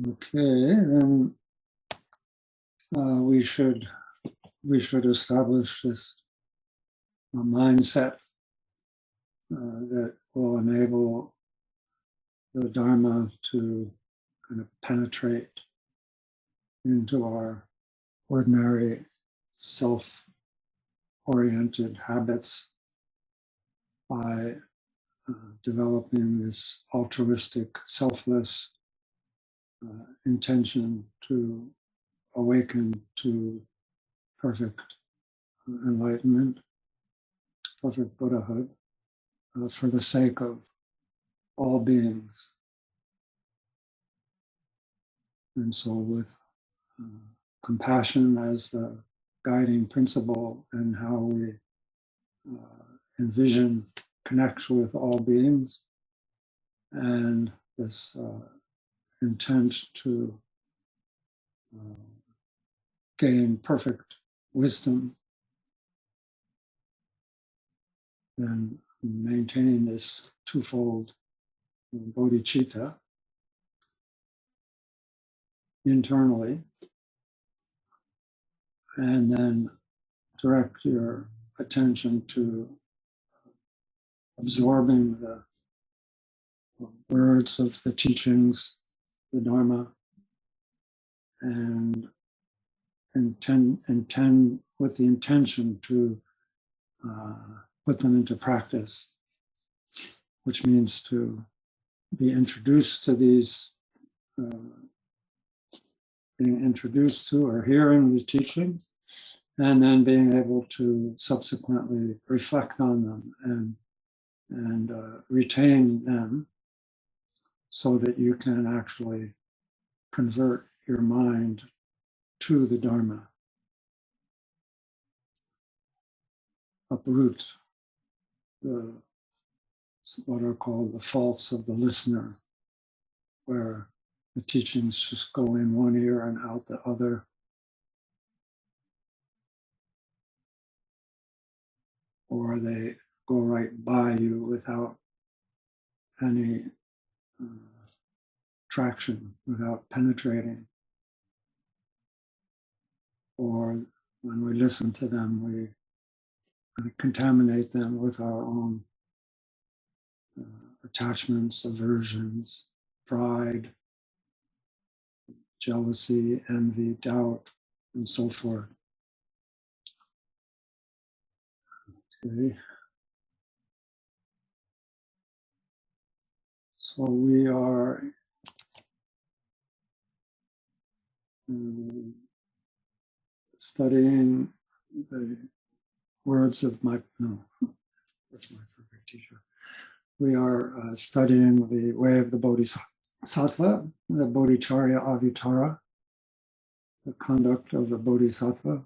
Okay, then we should establish this mindset that will enable the Dharma to kind of penetrate into our ordinary self-oriented habits by developing this altruistic, selfless intention to awaken to perfect enlightenment, perfect Buddhahood, for the sake of all beings. And so with compassion as the guiding principle and how we envision connect with all beings, and this intent to gain perfect wisdom, and maintaining this twofold bodhicitta internally, and then direct your attention to absorbing the words of the teachings, the Dharma, and intend with the intention to put them into practice, which means to be introduced to these, being introduced to or hearing the teachings, and then being able to subsequently reflect on them and retain them, so that you can actually convert your mind to the Dharma, uproot what are called the faults of the listener, where the teachings just go in one ear and out the other, or they go right by you without any traction, without penetrating. Or when we listen to them, we contaminate them with our own attachments, aversions, pride, jealousy, envy, doubt, and so forth. Okay. So we are studying the words of my perfect teacher. We are studying the way of the Bodhisattva, the Bodhicharyavatara, the conduct of the Bodhisattva,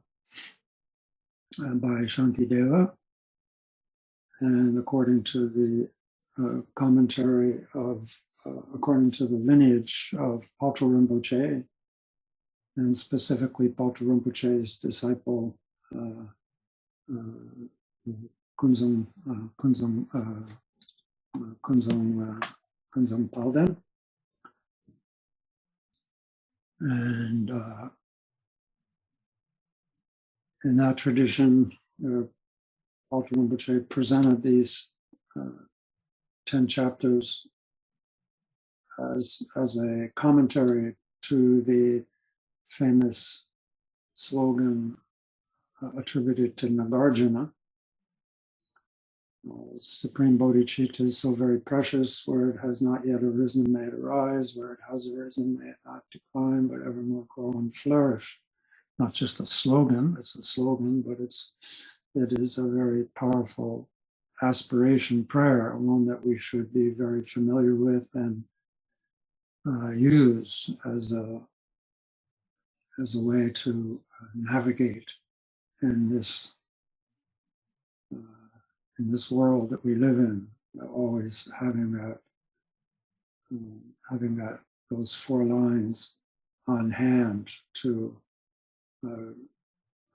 by Shantideva, and according to the commentary of, according to the lineage of Paltra Rinpoche, and specifically Paltra Rinpoche's disciple Kunzung Palden. And in that tradition, Paltra Rinpoche presented these 10 chapters as a commentary to the famous slogan attributed to Nagarjuna. Supreme Bodhicitta is so very precious, where it has not yet arisen, may it arise, where it has arisen, may it not decline, but evermore grow and flourish. Not just a slogan, it's a slogan, but it is a very powerful aspiration prayer, one that we should be very familiar with and use as a way to navigate in this world that we live in, always having those 4 lines on hand to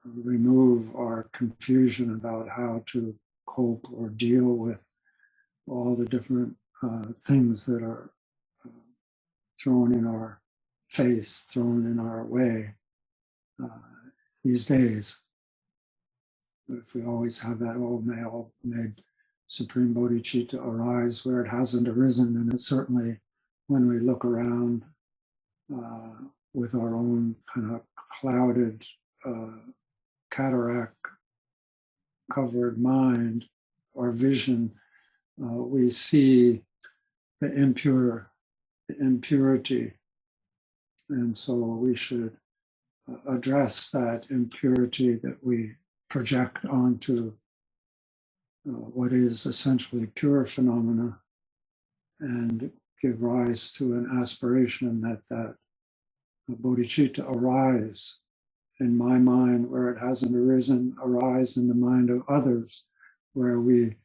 remove our confusion about how to cope or deal with all the different things that are thrown in our face thrown in our way these days. If we always have that, may Supreme Bodhicitta arise where it hasn't arisen, and it's certainly when we look around with our own kind of clouded, cataract covered mind or vision, we see the impurity, and so we should address that impurity that we project onto what is essentially pure phenomena, and give rise to an aspiration that bodhicitta arise in my mind where it hasn't arisen, arise in the mind of others where we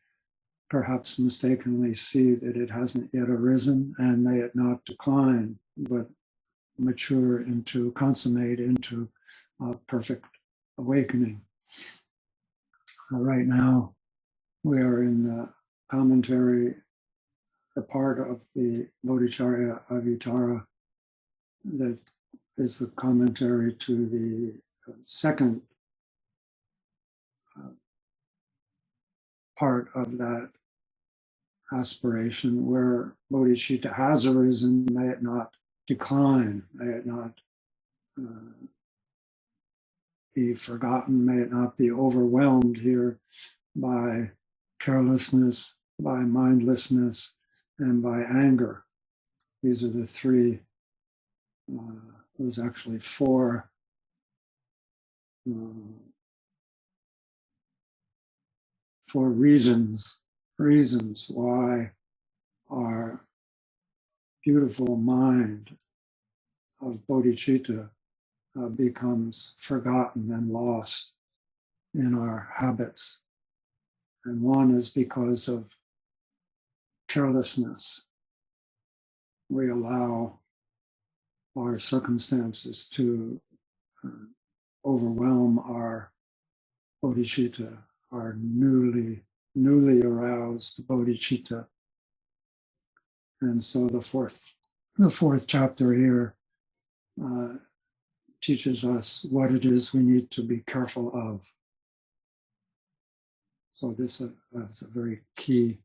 perhaps mistakenly see that it hasn't yet arisen, and may it not decline, but mature into, consummate into perfect awakening. Right now, we are in the commentary, the part of the Bodhicharyavatara that is the commentary to the second part of that aspiration, where bodhicitta has arisen, may it not decline, may it not be forgotten, may it not be overwhelmed here by carelessness, by mindlessness, and by anger. These are the three, there's actually four reasons why our beautiful mind of bodhicitta becomes forgotten and lost in our habits. And one is because of carelessness. We allow our circumstances to overwhelm our bodhicitta, our newly aroused bodhicitta. And so the fourth chapter here teaches us what it is we need to be careful of. So this is a very key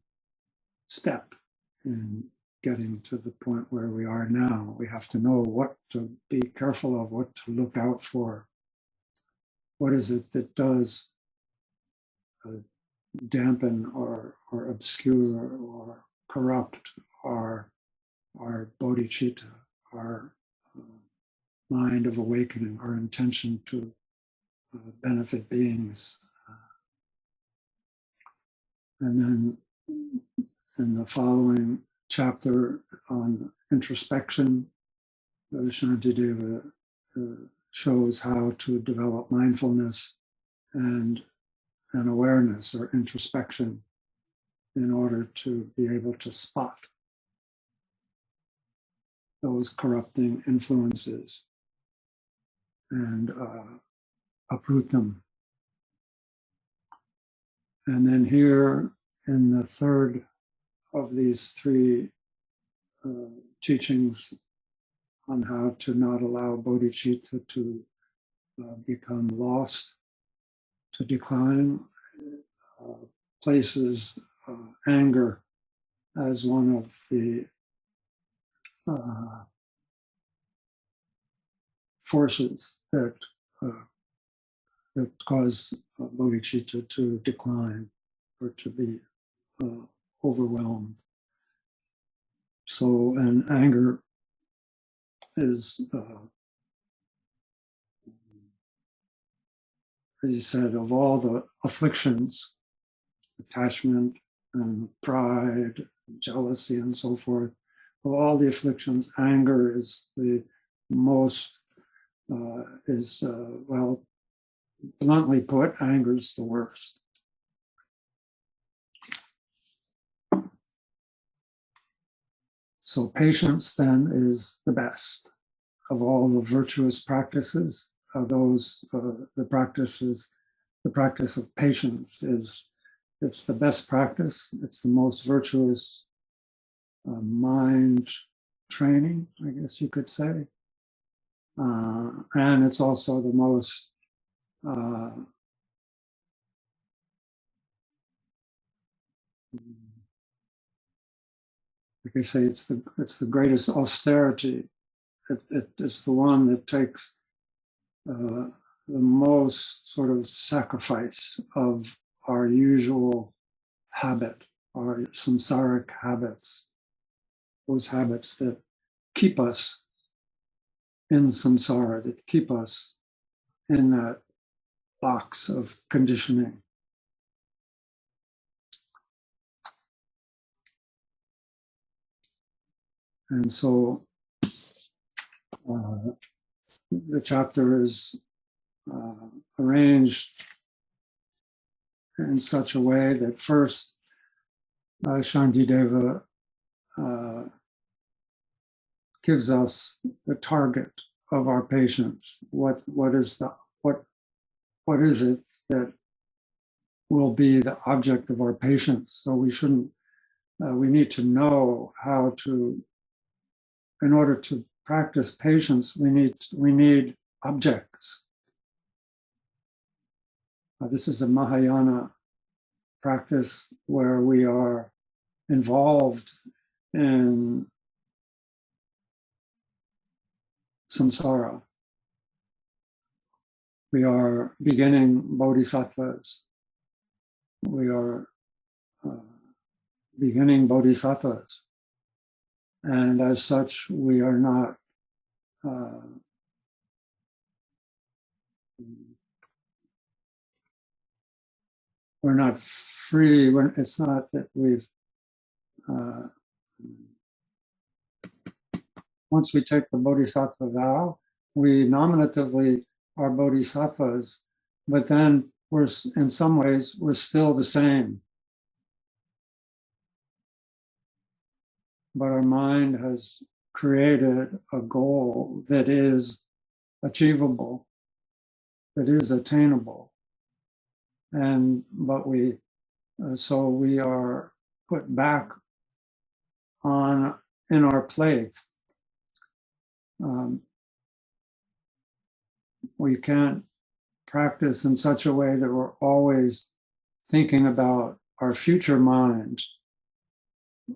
step in getting to the point where we are now. We have to know what to be careful of, what to look out for. What is it that does dampen or obscure or corrupt our bodhicitta, our mind of awakening, our intention to benefit beings. And then in the following chapter on introspection, Shantideva shows how to develop mindfulness and an awareness or introspection in order to be able to spot those corrupting influences and uproot them. And then here in the third of these three teachings on how to not allow bodhicitta to become lost, to decline, places anger as one of the forces that cause bodhicitta to decline or to be overwhelmed. So, and anger is, as you said, of all the afflictions, attachment and pride, jealousy, and so forth, of all the afflictions, anger is the most, well, bluntly put, anger is the worst. So patience then is the best of all the virtuous practices. The practice of patience it's the best practice. It's the most virtuous mind training, I guess you could say. And it's also the most like I say, it's the greatest austerity. It's the one that takes the most sort of sacrifice of our usual habit, our samsaric habits, those habits that keep us in samsara, that keep us in that box of conditioning. And so the chapter is arranged in such a way that first Shantideva gives us the target of our patience. What is it that will be the object of our patience? So we need to know how to, in order to practice patience, we need objects. This is a Mahayana practice where we are involved in samsara. We are beginning bodhisattvas. We are beginning bodhisattvas. And as such, we are not we're not free. It's not that we've once we take the bodhisattva vow, we nominatively are bodhisattvas, but then we're in some ways we're still the same. But our mind has created a goal that is achievable, that is attainable, but so we are put back in our plate. We can't practice in such a way that we're always thinking about our future mind.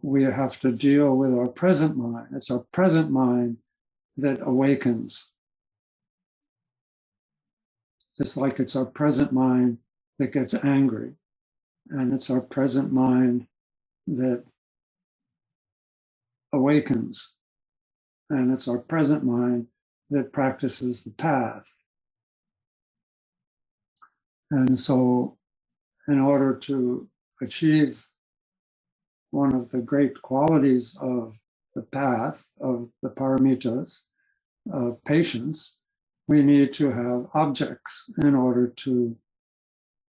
We have to deal with our present mind. It's our present mind that awakens. Just like it's our present mind that gets angry. And it's our present mind that awakens. And it's our present mind that practices the path. And so, in order to achieve one of the great qualities of the path, of the paramitas, of patience, we need to have objects in order to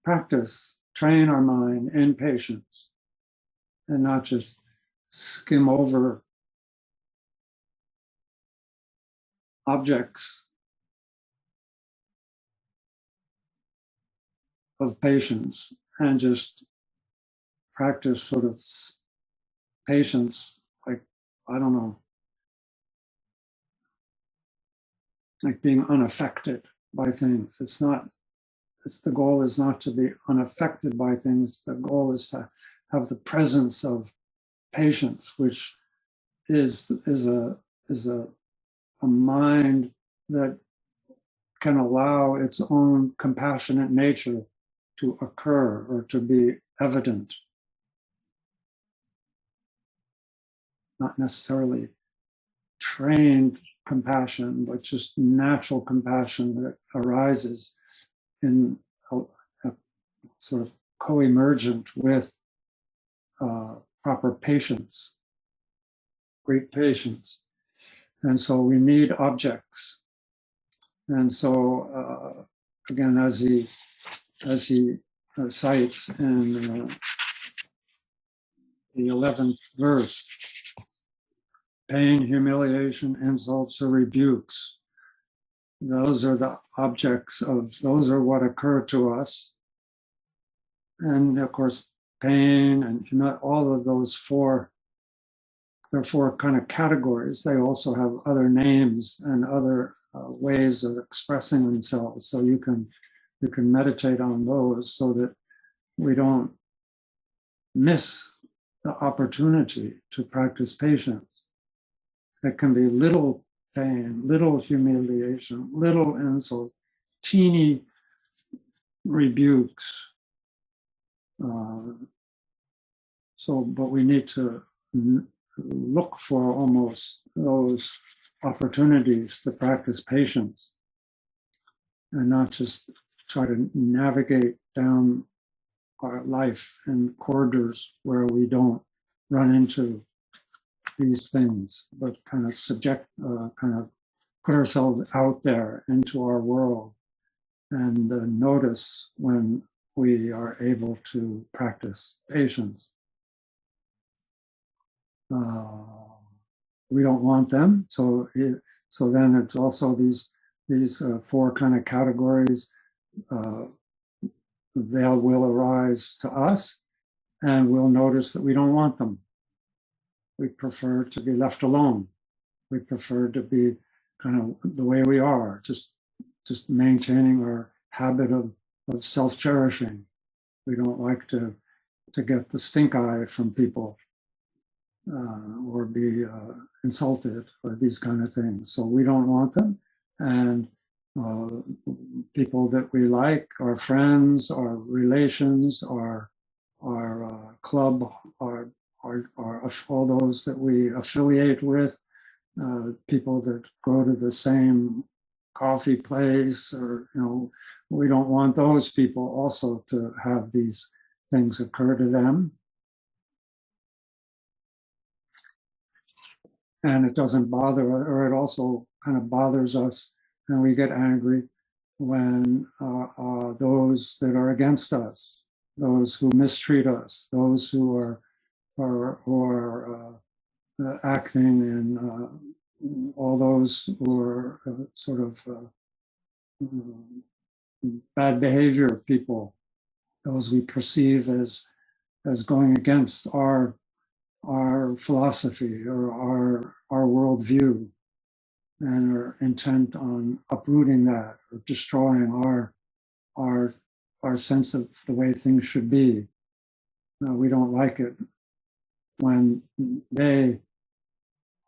practice, train our mind in patience, and not just skim over objects of patience and just practice sort of patience, like, I don't know, like being unaffected by things. The goal is not to be unaffected by things. The goal is to have the presence of patience, which is a mind that can allow its own compassionate nature to occur or to be evident. Not necessarily trained compassion, but just natural compassion that arises in a sort of co-emergent with proper patience, great patience. And so we need objects. And so, again, as he cites in the 11th verse, pain, humiliation, insults, or rebukes. Those are the objects those are what occur to us. And of course, pain and all of those there are four kind of categories. They also have other names and other ways of expressing themselves. So you can meditate on those so that we don't miss the opportunity to practice patience. It can be little pain, little humiliation, little insults, teeny rebukes. But we need to look for almost those opportunities to practice patience and not just try to navigate down our life in corridors where we don't run into these things, but kind of put ourselves out there into our world and notice when we are able to practice patience. We don't want them, so then it's also these four kind of categories. They will arise to us, and we'll notice that we don't want them. We prefer to be left alone. We prefer to be kind of the way we are, just maintaining our habit of self-cherishing. We don't like to get the stink eye from people or be insulted or these kind of things. So we don't want them. And people that we like, our friends, our relations, our club, our all those that we affiliate with, people that go to the same coffee place, or we don't want those people also to have these things occur to them. And it doesn't bother, or it also kind of bothers us, and we get angry when those that are against us, those who mistreat us, those who are acting in all those who are sort of bad behavior people, those we perceive as going against our philosophy or our worldview, and are intent on uprooting that or destroying our sense of the way things should be. We don't like it when they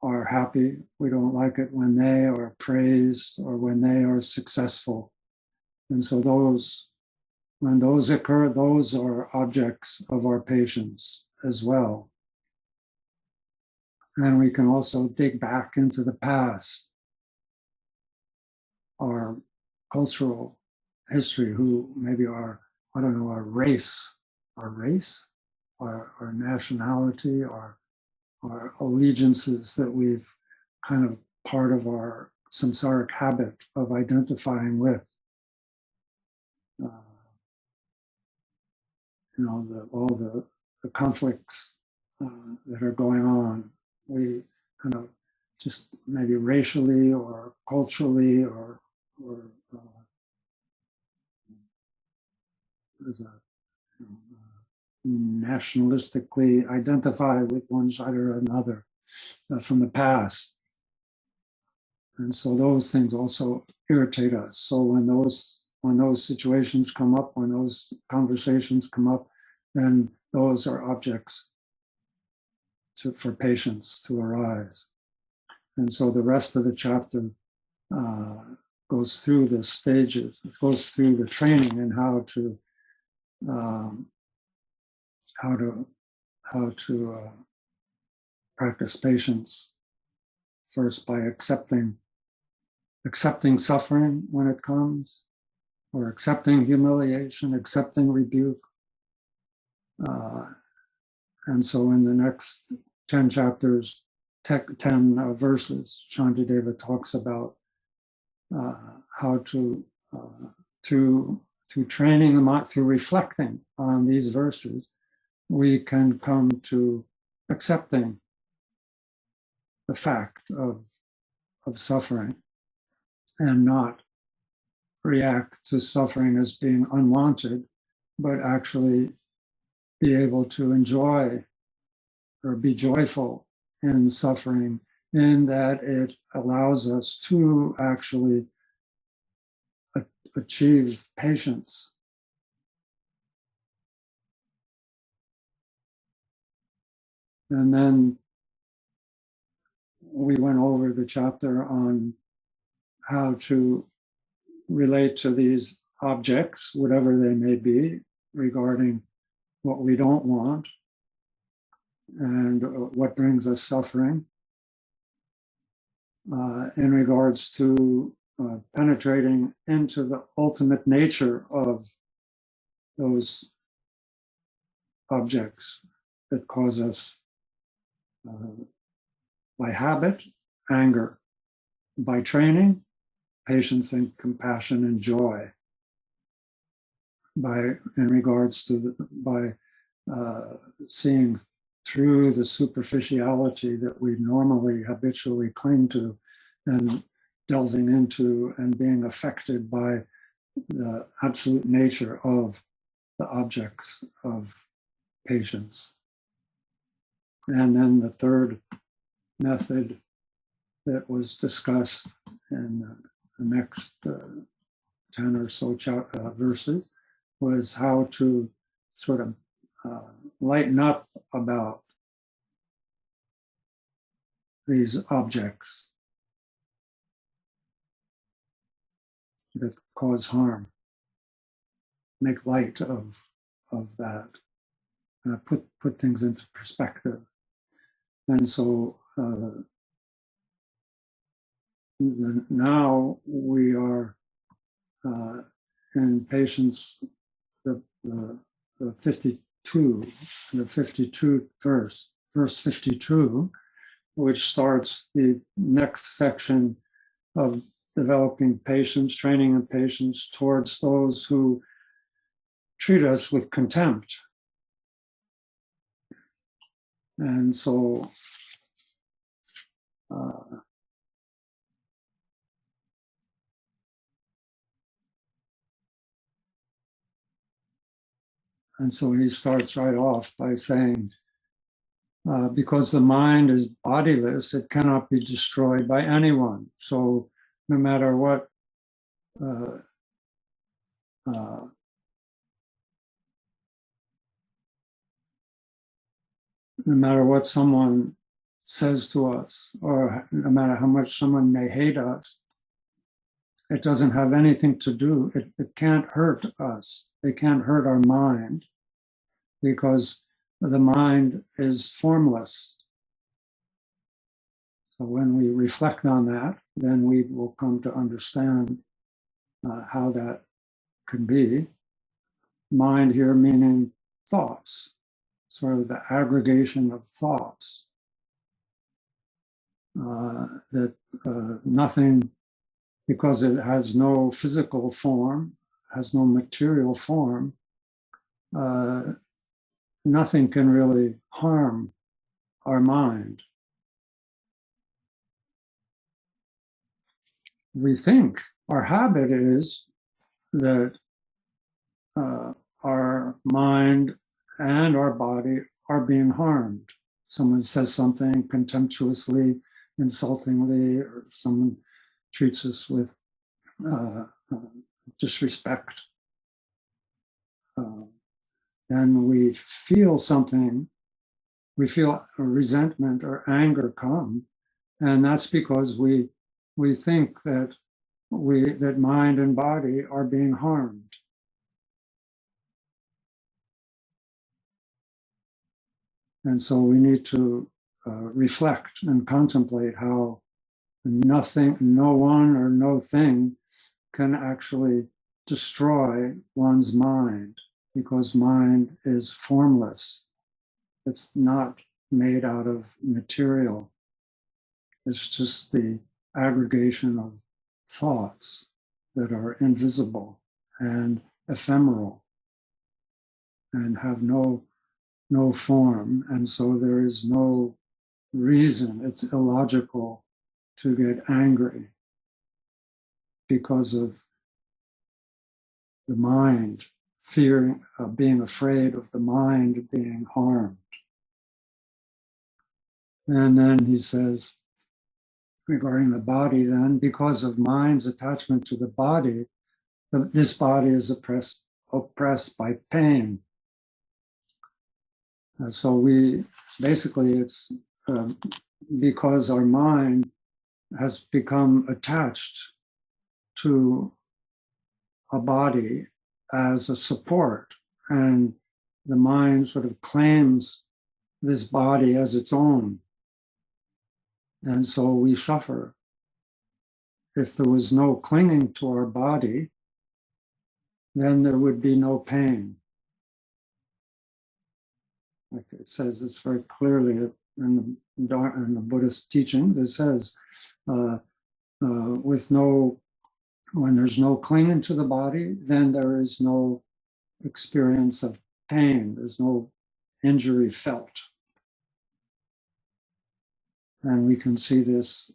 are happy. We don't like it when they are praised or when they are successful. And so when those occur, those are objects of our patience as well. And we can also dig back into the past, our cultural history, who maybe our race, our nationality, our allegiances that we've kind of part of our samsaric habit of identifying with. All the conflicts that are going on, we kind of just maybe racially or culturally or nationalistically identify with one side or another from the past. And so those things also irritate us. So when those situations come up, when those conversations come up, then those are objects for patience to arise. And so the rest of the chapter goes through the stages, it goes through the training in how to practice patience. First, by accepting suffering when it comes, or accepting humiliation, accepting rebuke. And so in the next 10 chapters, 10 verses, Shantideva talks about how to, through training the mind, through reflecting on these verses, we can come to accepting the fact of suffering and not react to suffering as being unwanted, but actually be able to enjoy or be joyful in suffering in that it allows us to actually achieve patience. And then we went over the chapter on how to relate to these objects, whatever they may be, regarding what we don't want and what brings us suffering, in regards to penetrating into the ultimate nature of those objects that cause us, by habit, anger, by training, patience and compassion and joy, by seeing through the superficiality that we normally habitually cling to, and delving into and being affected by the absolute nature of the objects of patience. And then the third method that was discussed in the next 10 or so verses was how to sort of lighten up about these objects that cause harm, make light of that, put things into perspective. And so now we are in patience, the 52 verse 52, which starts the next section of developing patience, training and patience towards those who treat us with contempt. And so he starts right off by saying, because the mind is bodiless, it cannot be destroyed by anyone. So no matter what someone says to us, or no matter how much someone may hate us, it doesn't have anything to do, it can't hurt us. It can't hurt our mind, because the mind is formless. So when we reflect on that, then we will come to understand how that can be. Mind here meaning thoughts, sort of the aggregation of thoughts. That nothing, because it has no physical form, has no material form, nothing can really harm our mind. We think, our habit is that our mind and our body are being harmed. Someone says something contemptuously, insultingly, or someone treats us with disrespect. Then we feel something, we feel a resentment or anger come, and that's because we think that that mind and body are being harmed. And so we need to reflect and contemplate how nothing, no one or no thing can actually destroy one's mind, because mind is formless. It's not made out of material. It's just the aggregation of thoughts that are invisible and ephemeral and have no form. And so there is no reason, it's illogical to get angry because of the mind, fearing, being afraid of the mind being harmed. And then he says, regarding the body, then because of mind's attachment to the body, this body is oppressed by pain. So we basically, it's because our mind has become attached to a body as a support, and the mind sort of claims this body as its own. And so we suffer. If there was no clinging to our body, then there would be no pain. Like it says, it's very clearly in the Buddhist teaching, it says, when there's no clinging to the body, then there is no experience of pain. There's no injury felt. And we can see this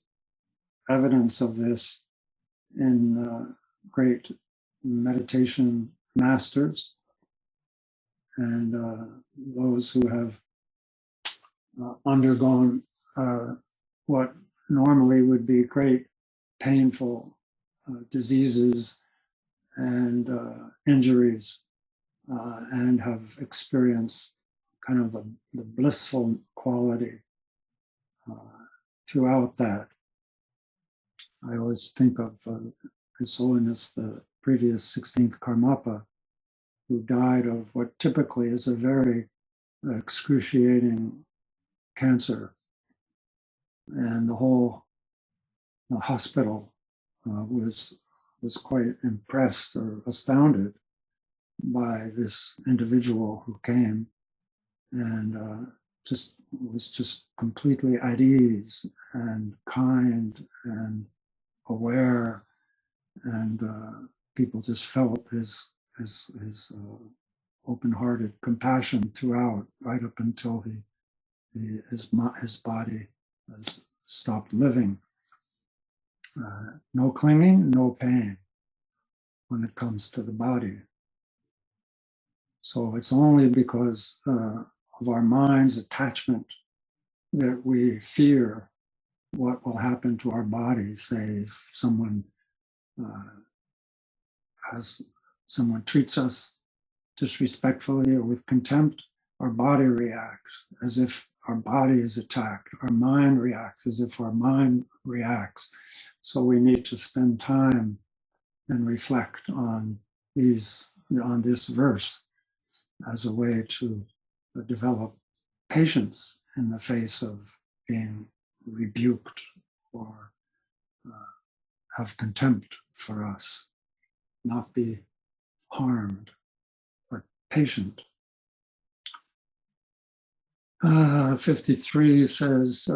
evidence of this in great meditation masters and those who have undergone what normally would be great painful diseases and injuries, and have experienced kind of the blissful quality throughout that. I always think of His Holiness, the previous 16th Karmapa, who died of what typically is a very excruciating cancer. And the whole hospital was quite impressed or astounded by this individual who came and was just completely at ease and kind and aware, and people just felt his open-hearted compassion throughout, right up until his body has stopped living. No clinging, no pain when it comes to the body. So it's only because of our mind's attachment that we fear what will happen to our body. Say if someone treats us disrespectfully or with contempt, our body reacts as if our body is attacked. Our mind reacts as if our mind reacts. So we need to spend time and reflect on this verse as a way to develop patience in the face of being rebuked or have contempt for us, not be harmed, but patient. 53 says,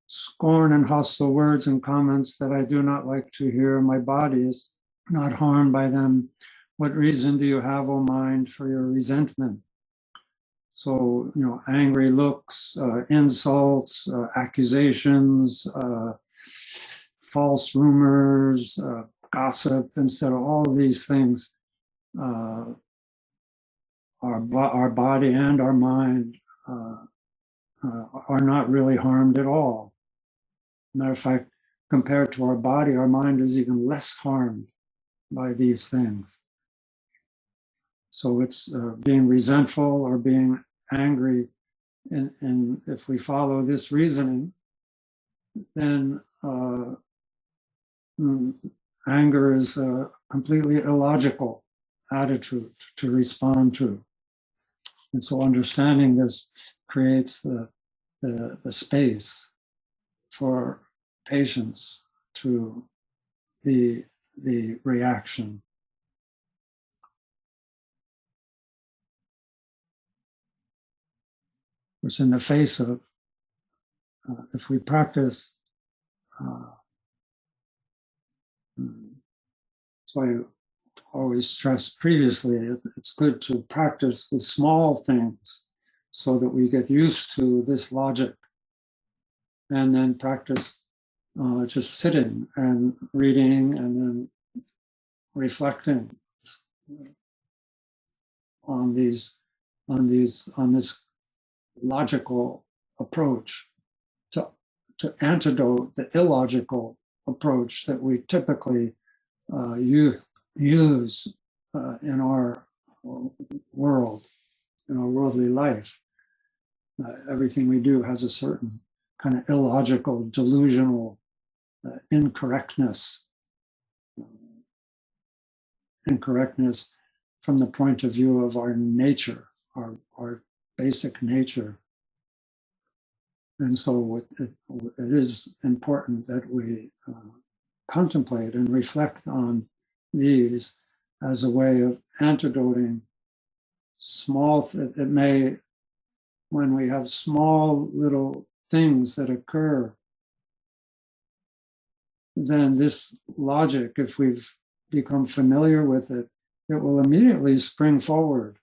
scorn and hostile words and comments that I do not like to hear. My body is not harmed by them. What reason do you have, O mind, for your resentment? So, angry looks, insults, accusations, false rumors, gossip, instead of all of these things, our body and our mind are not really harmed at all. Matter of fact, compared to our body, our mind is even less harmed by these things. So it's being resentful or being angry, and if we follow this reasoning, then anger is a completely illogical attitude to respond to. And so understanding this creates the space for patience to be the reaction. Which in the face of, if we practice, that's why I always stressed previously, it's good to practice with small things so that we get used to this logic, and then practice just sitting and reading and then reflecting on this logical approach to to antidote the illogical approach that we typically use in our world, in our worldly life. Everything we do has a certain kind of illogical, delusional incorrectness from the point of view of our nature, our basic nature. And so it is important that we contemplate and reflect on these as a way of antidoting when we have small little things that occur, then this logic, if we've become familiar with it, it will immediately spring forward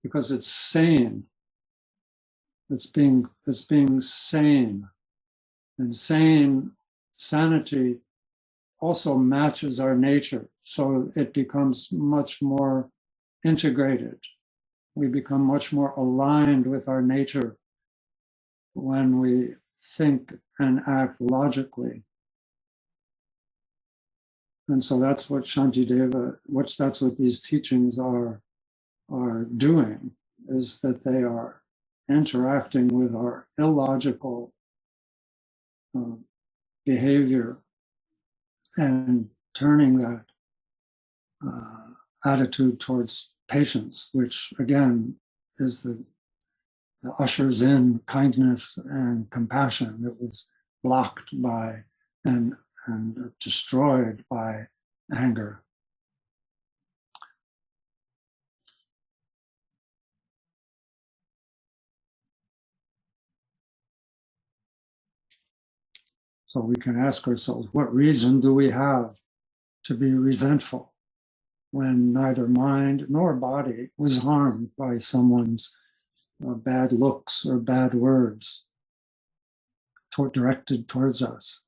because it's sane. It's being sane. And sanity also matches our nature. So it becomes much more integrated. We become much more aligned with our nature when we think and act logically. And so that's what Shantideva, that's what these teachings are doing, is that they are interacting with our illogical behavior and turning that attitude towards patience, which again is the ushers in kindness and compassion that was blocked by and destroyed by anger. So we can ask ourselves, what reason do we have to be resentful when neither mind nor body was harmed by someone's bad looks or bad words directed towards us?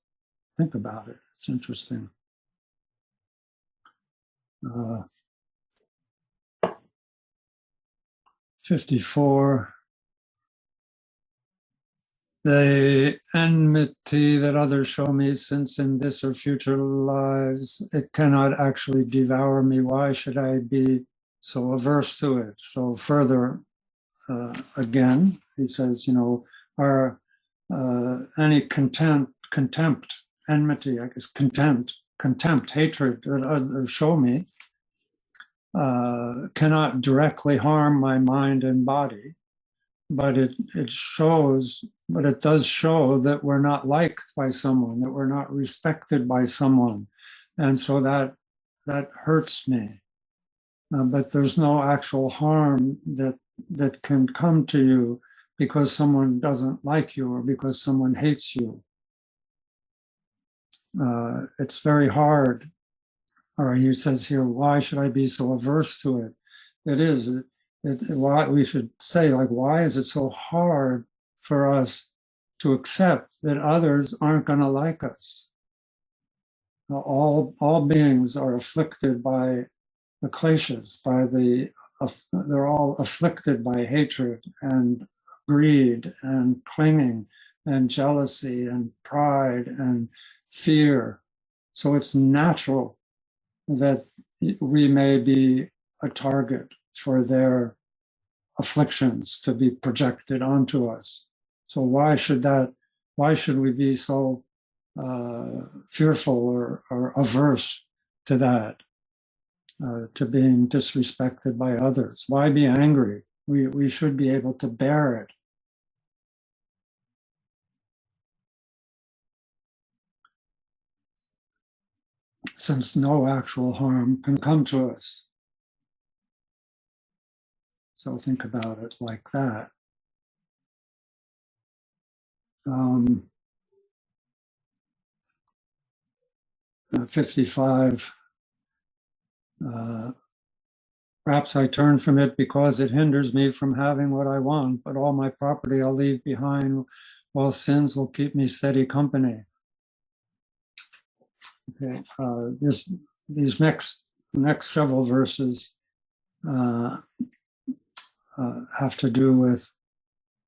Think about it. It's interesting. 54. The enmity that others show me, since in this or future lives it cannot actually devour me, why should I be so averse to it? So further, again, he says, are any contempt, enmity, I guess, contempt, hatred that others show me cannot directly harm my mind and body, but it does show that we're not liked by someone, that we're not respected by someone, and so that hurts me. But there's no actual harm that can come to you because someone doesn't like you or because someone hates you. It's very hard. Or he says here, why should I be so averse to it? It is. Why we should say, why is it so hard for us to accept that others aren't going to like us? All beings are afflicted by the kleshas, they're all afflicted by hatred and greed and clinging and jealousy and pride and fear. So it's natural that we may be a target for their afflictions to be projected onto us. So why should we be so fearful or averse to that, to being disrespected by others? Why be angry? We should be able to bear it. Since no actual harm can come to us. So think about it like that. 55. Perhaps I turn from it because it hinders me from having what I want, but all my property I'll leave behind, while sins will keep me steady company. Okay, these next several verses have to do with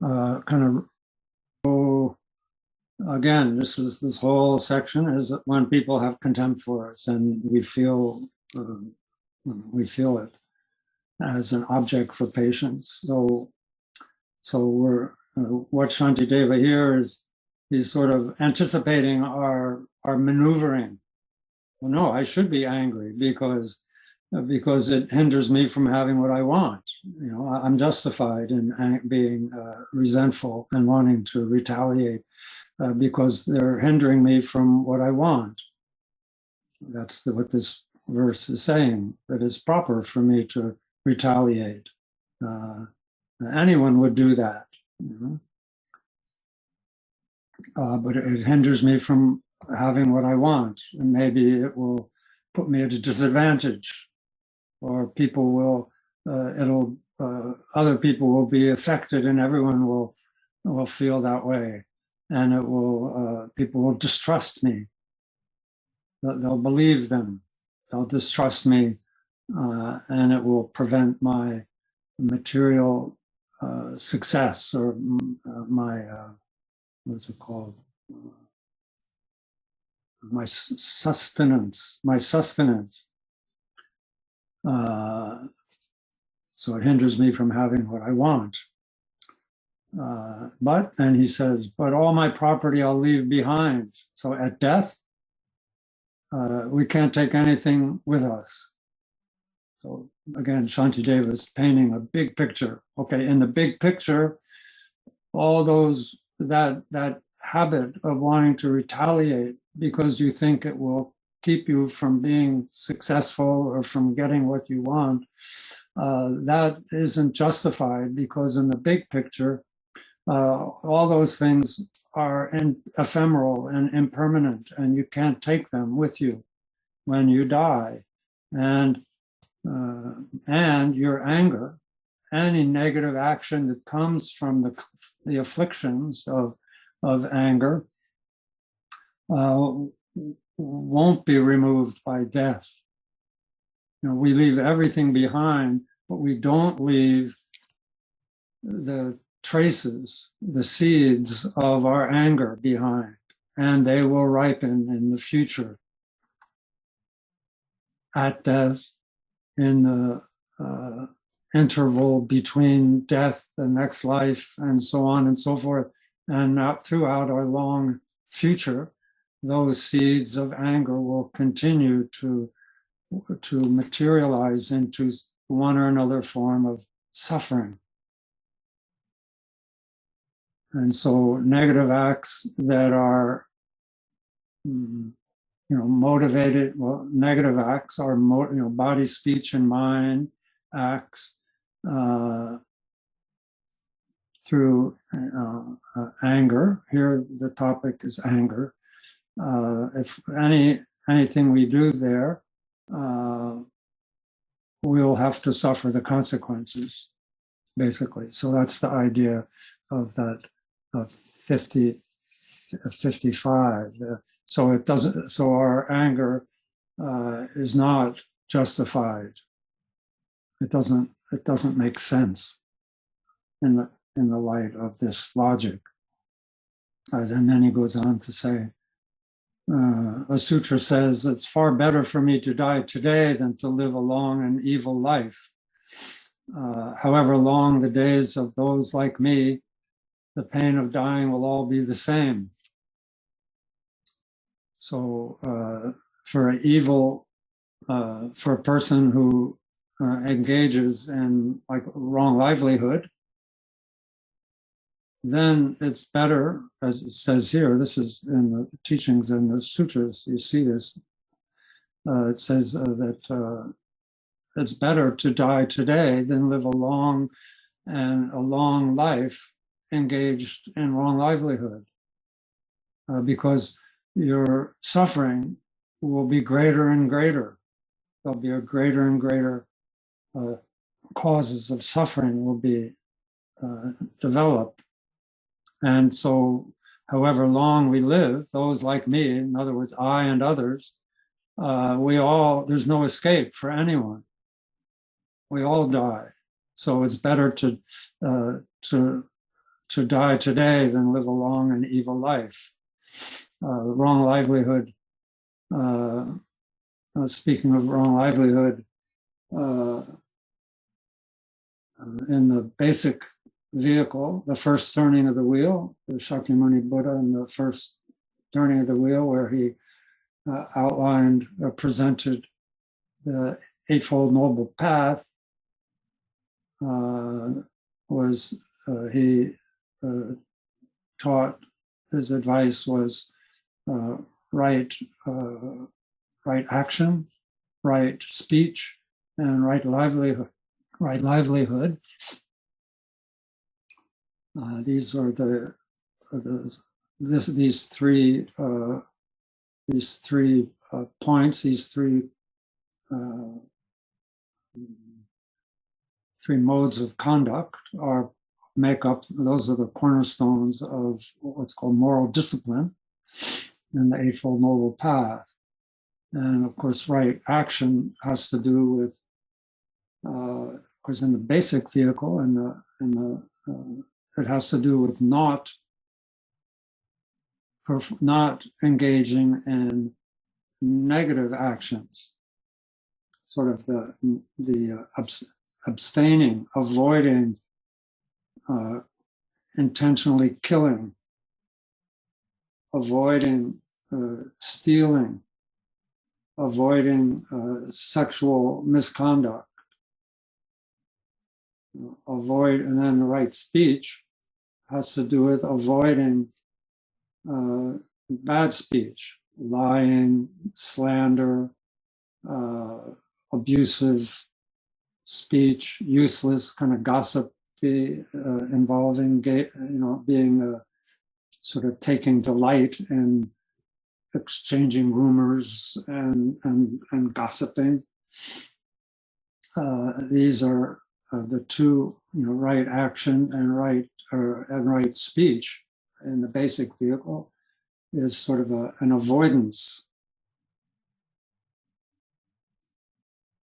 kind of again, this whole section is when people have contempt for us, and we feel it as an object for patience. So we're what Shantideva here is, he's sort of anticipating our maneuvering. Well, no, I should be angry because it hinders me from having what I want. You know, I'm justified in being resentful and wanting to retaliate because they're hindering me from what I want. That's what this verse is saying, that it's proper for me to retaliate. Anyone would do that, you know? But it hinders me from having what I want, and maybe it will put me at a disadvantage, or people will, other people will be affected, and everyone will feel that way, and it will, people will distrust me. They'll believe them, they'll distrust me, and it will prevent my material success, or my what's it called? My sustenance. So it hinders me from having what I want. But then he says, but all my property I'll leave behind. So at death, we can't take anything with us. So again, Shantideva is painting a big picture. Okay, in the big picture, all those, that habit of wanting to retaliate because you think it will keep you from being successful or from getting what you want, that isn't justified, because in the big picture, all those things are ephemeral and impermanent, and you can't take them with you when you die. And your anger, any negative action that comes from the afflictions of anger, won't be removed by death. You know, we leave everything behind, but we don't leave the traces, the seeds of our anger behind, and they will ripen in the future. At death, in the interval between death, the next life, and so on and so forth, and throughout our long future, those seeds of anger will continue to materialize into one or another form of suffering. And so negative acts that are, motivated, well, negative acts are, body, speech, and mind acts through anger. Here, the topic is anger. If anything we do there, we'll have to suffer the consequences, basically. So that's the idea of that 55. So it doesn't. So our anger is not justified. It doesn't make sense in the light of this logic. And then he goes on to say, a sutra says, it's far better for me to die today than to live a long and evil life. However long the days of those like me, the pain of dying will all be the same. So for a person who engages in like wrong livelihood, then it's better, as it says here, this is in the teachings in the sutras, you see this, it says that it's better to die today than live a long life engaged in wrong livelihood, because your suffering will be greater and greater. There'll be a greater and greater causes of suffering will be developed. And so, however long we live, those like me, in other words, I and others, there's no escape for anyone. We all die. So it's better to die today than live a long and evil life. Wrong livelihood, speaking of wrong livelihood, in the basic vehicle, the first turning of the wheel, the Shakyamuni Buddha in the first turning of the wheel, where he outlined or presented the Eightfold Noble Path, was he taught, his advice was right action, right speech, and right livelihood. These are these three points, these three modes of conduct make up, those are the cornerstones of what's called moral discipline in the Eightfold Noble Path. And of course, right action has to do with, of course, in the basic vehicle, it has to do with not engaging in negative actions, sort of the abstaining, avoiding intentionally killing, avoiding stealing, avoiding sexual misconduct, and then the right speech has to do with avoiding bad speech, lying, slander, abusive speech, useless kind of gossip, involving, being sort of taking delight in exchanging rumors and gossiping. These are the two, right action and right speech in the basic vehicle is sort of an avoidance.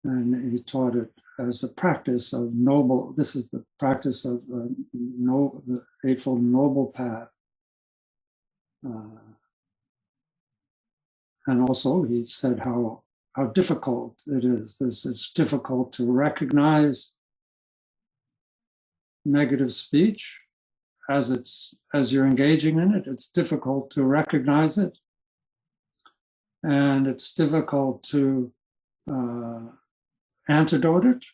And he taught it as a practice of noble, this is the practice of the Eightfold Noble Path. And also he said how difficult it is. It's difficult to recognize negative speech as you're engaging in it. It's difficult to recognize it. And it's difficult to antidote it,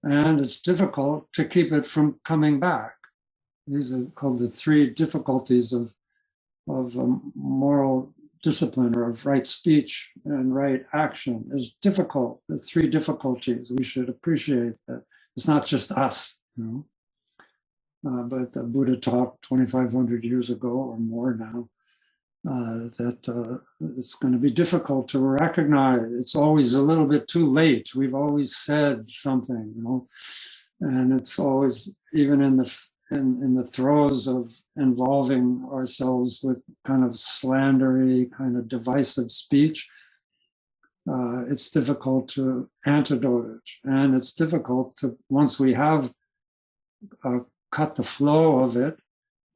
and it's difficult to keep it from coming back. These are called the three difficulties of moral discipline, or of right speech and right action. Is difficult. The three difficulties. We should appreciate that it's not just us, but the Buddha taught 2,500 years ago or more now. That it's going to be difficult to recognize. It's always a little bit too late. We've always said something, and it's always, even in the throes of involving ourselves with kind of slandery, kind of divisive speech, it's difficult to antidote it, and it's difficult to, once we have cut the flow of it,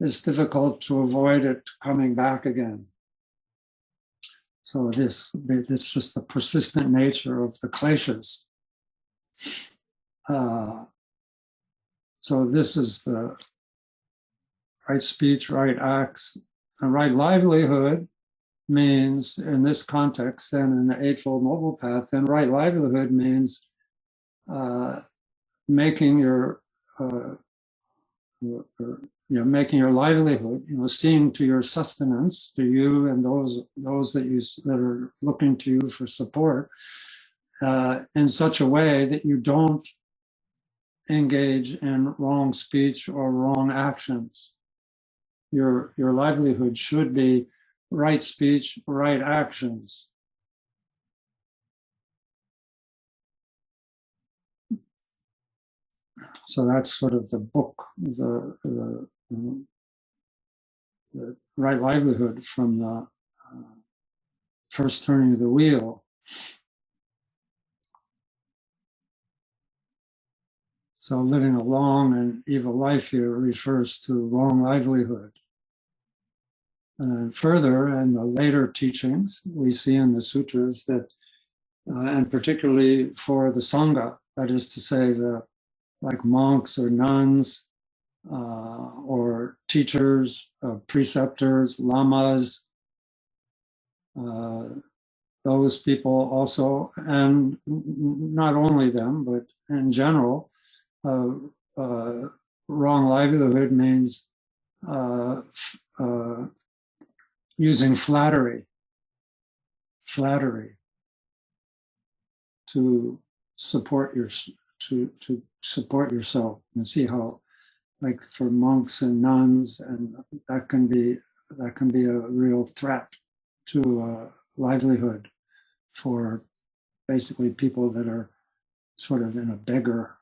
it's difficult to avoid it coming back again. So it's just the persistent nature of the kleshas. So this is the right speech, right acts, and right livelihood means, in this context, and in the Eightfold Noble Path, then right livelihood means making your making your livelihood, seeing to your sustenance, to you and those that are looking to you for support, in such a way that you don't engage in wrong speech or wrong actions. Your livelihood should be right speech, right actions. So that's sort of the book, the right livelihood from the first turning of the wheel. So living a long and evil life here refers to wrong livelihood. Further, in the later teachings, we see in the sutras that, and particularly for the Sangha, that is to say, like monks or nuns, or teachers, preceptors, lamas, those people also, and not only them, but in general, wrong livelihood means using flattery to support to support yourself, and see how, like for monks and nuns, and that can be a real threat to livelihood for basically people that are sort of in a beggar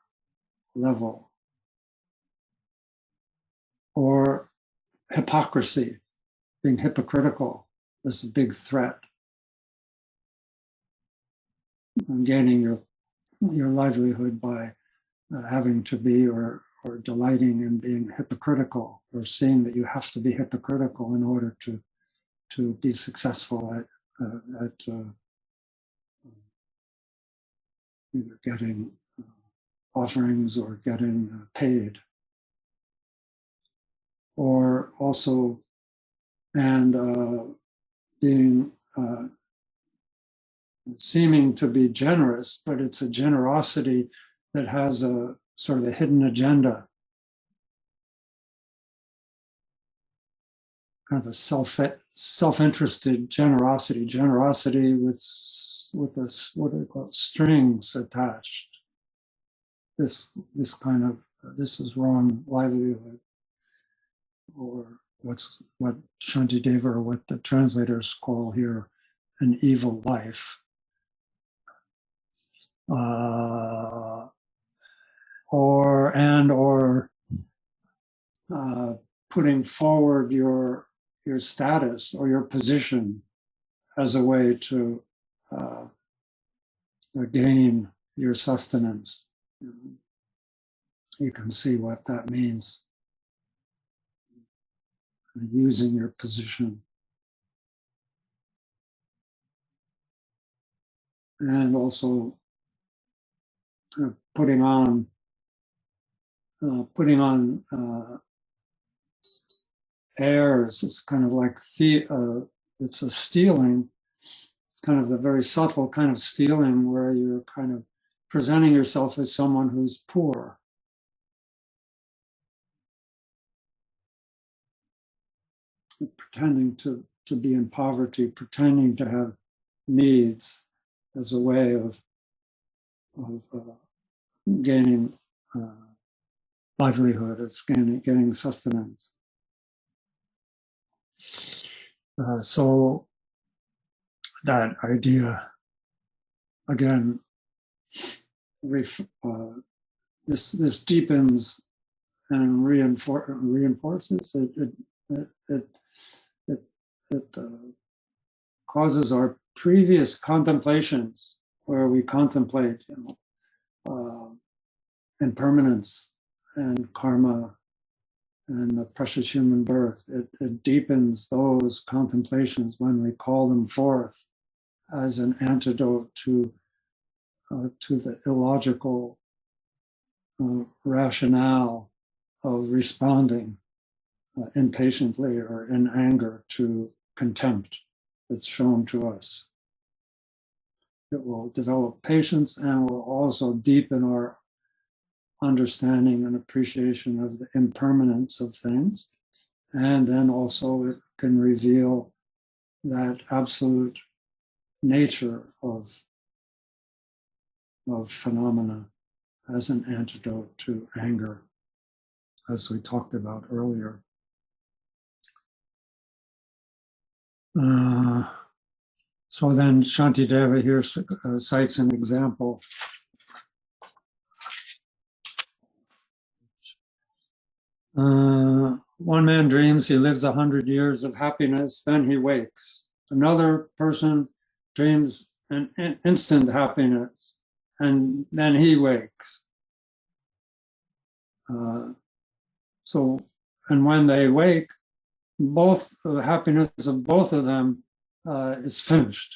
level. Or hypocrisy, being hypocritical is a big threat. And gaining your livelihood by having to be or delighting in being hypocritical, or seeing that you have to be hypocritical in order to be successful at either getting offerings or getting paid. Or also, and being seeming to be generous, but it's a generosity that has a sort of a hidden agenda, kind of a self-interested generosity with this, what do they call it, strings attached. This kind of this is wrong livelihood, or what Shantideva, or what the translators call here, an evil life. Or putting forward your status or your position as a way to gain your sustenance. You can see what that means. Using your position. And also putting on airs. It's kind of like it's a stealing, kind of the very subtle kind of stealing, where you're kind of presenting yourself as someone who's poor. Pretending to be in poverty, pretending to have needs as a way of gaining livelihood, as getting sustenance. So that idea, again, this deepens and reinforces it causes our previous contemplations, where we contemplate, impermanence and karma and the precious human birth. It deepens those contemplations when we call them forth as an antidote to the illogical rationale of responding impatiently or in anger to contempt that's shown to us. It will develop patience and will also deepen our understanding and appreciation of the impermanence of things. And then also it can reveal that absolute nature of phenomena as an antidote to anger, as we talked about earlier. So then Shantideva here cites an example. One man dreams he lives 100 years of happiness, then he wakes. Another person dreams an instant happiness, and then he wakes. And when they wake, both the happiness of both of them is finished.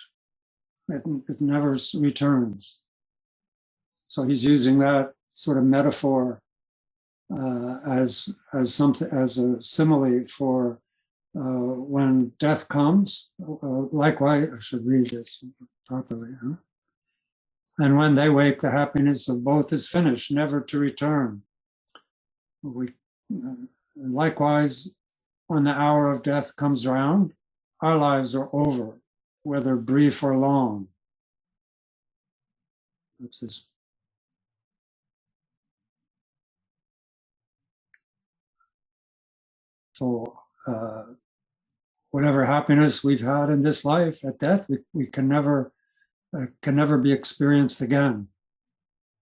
It never returns. So he's using that sort of metaphor as something, as a simile for when death comes. Likewise, I should read this properly. Huh? And when they wake, the happiness of both is finished, never to return. Likewise, when the hour of death comes round, our lives are over, whether brief or long. That's his. So whatever happiness we've had in this life, at death, we can never be experienced again.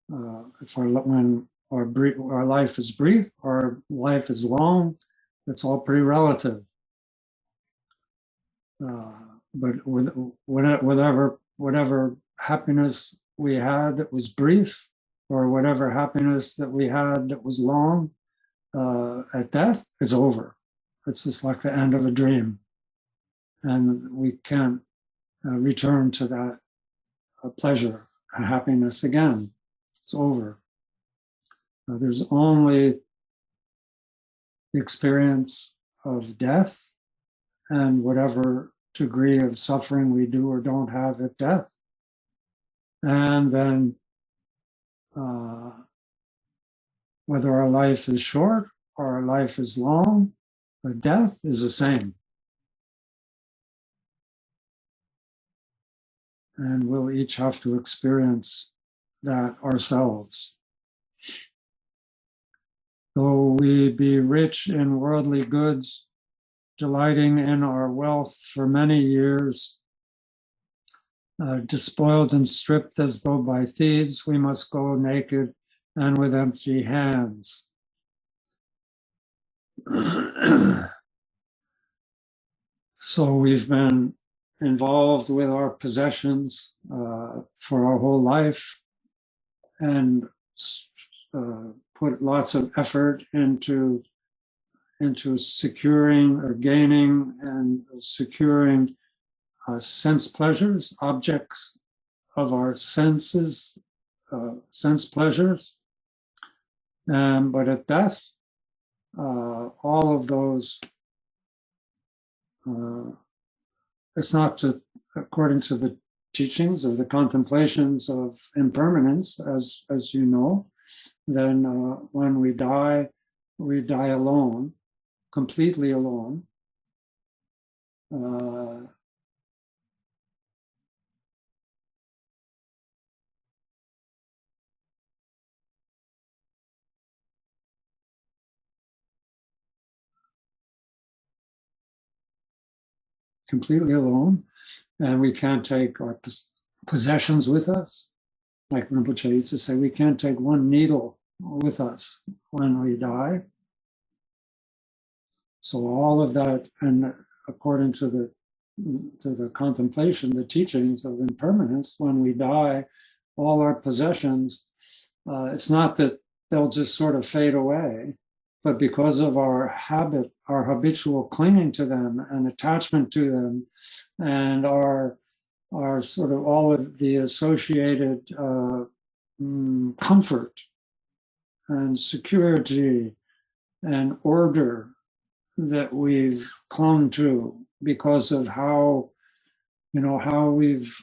When our life is brief, our life is long, it's all pretty relative. But with whatever happiness we had that was brief, or whatever happiness that we had that was long, at death, it's over. It's just like the end of a dream. And we can't return to that pleasure and happiness again. It's over. There's only the experience of death and whatever degree of suffering we do or don't have at death. And then whether our life is short or our life is long, but death is the same. And we'll each have to experience that ourselves. Though we be rich in worldly goods, delighting in our wealth for many years, despoiled and stripped as though by thieves, we must go naked and with empty hands. So we've been involved with our possessions for our whole life, and put lots of effort into securing or gaining and securing sense pleasures, objects of our senses, sense pleasures. But at death, all of those, it's not just according to the teachings of the contemplations of impermanence, as you know, then when we die alone, completely alone. Completely alone, and we can't take our possessions with us. Like Rinpoche used to say, we can't take one needle with us when we die. So all of that, and according to the contemplation, the teachings of impermanence, when we die, all our possessions, it's not that they'll just sort of fade away, but because of our habit, our habitual clinging to them and attachment to them, and our sort of all of the associated comfort and security and order that we've clung to because of how we've,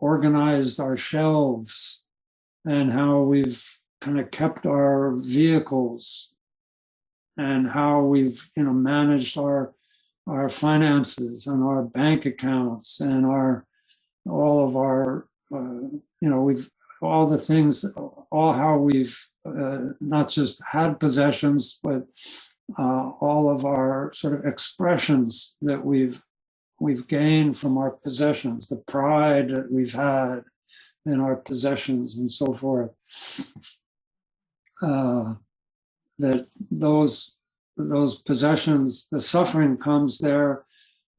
organized our shelves, and how we've kind of kept our vehicles, and how we've managed our finances and our bank accounts and all of our all the things, all how we've not just had possessions, but all of our sort of expressions that we've gained from our possessions, the pride that we've had in our possessions and so forth. That those possessions, the suffering comes there,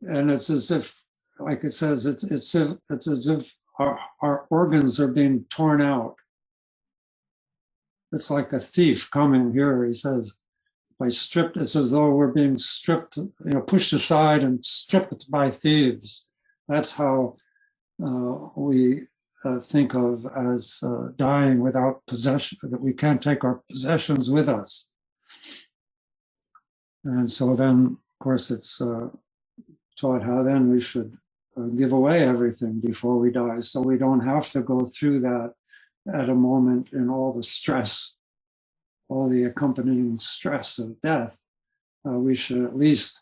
and it's as if, like it says, it's as if our organs are being torn out. It's like a thief coming here, he says, by stripped, it's as though we're being stripped, pushed aside and stripped by thieves. That's how we think of as dying without possession, that we can't take our possessions with us. And so then, of course, it's taught how then we should give away everything before we die, so we don't have to go through that at a moment in all the stress, all the accompanying stress of death. We should at least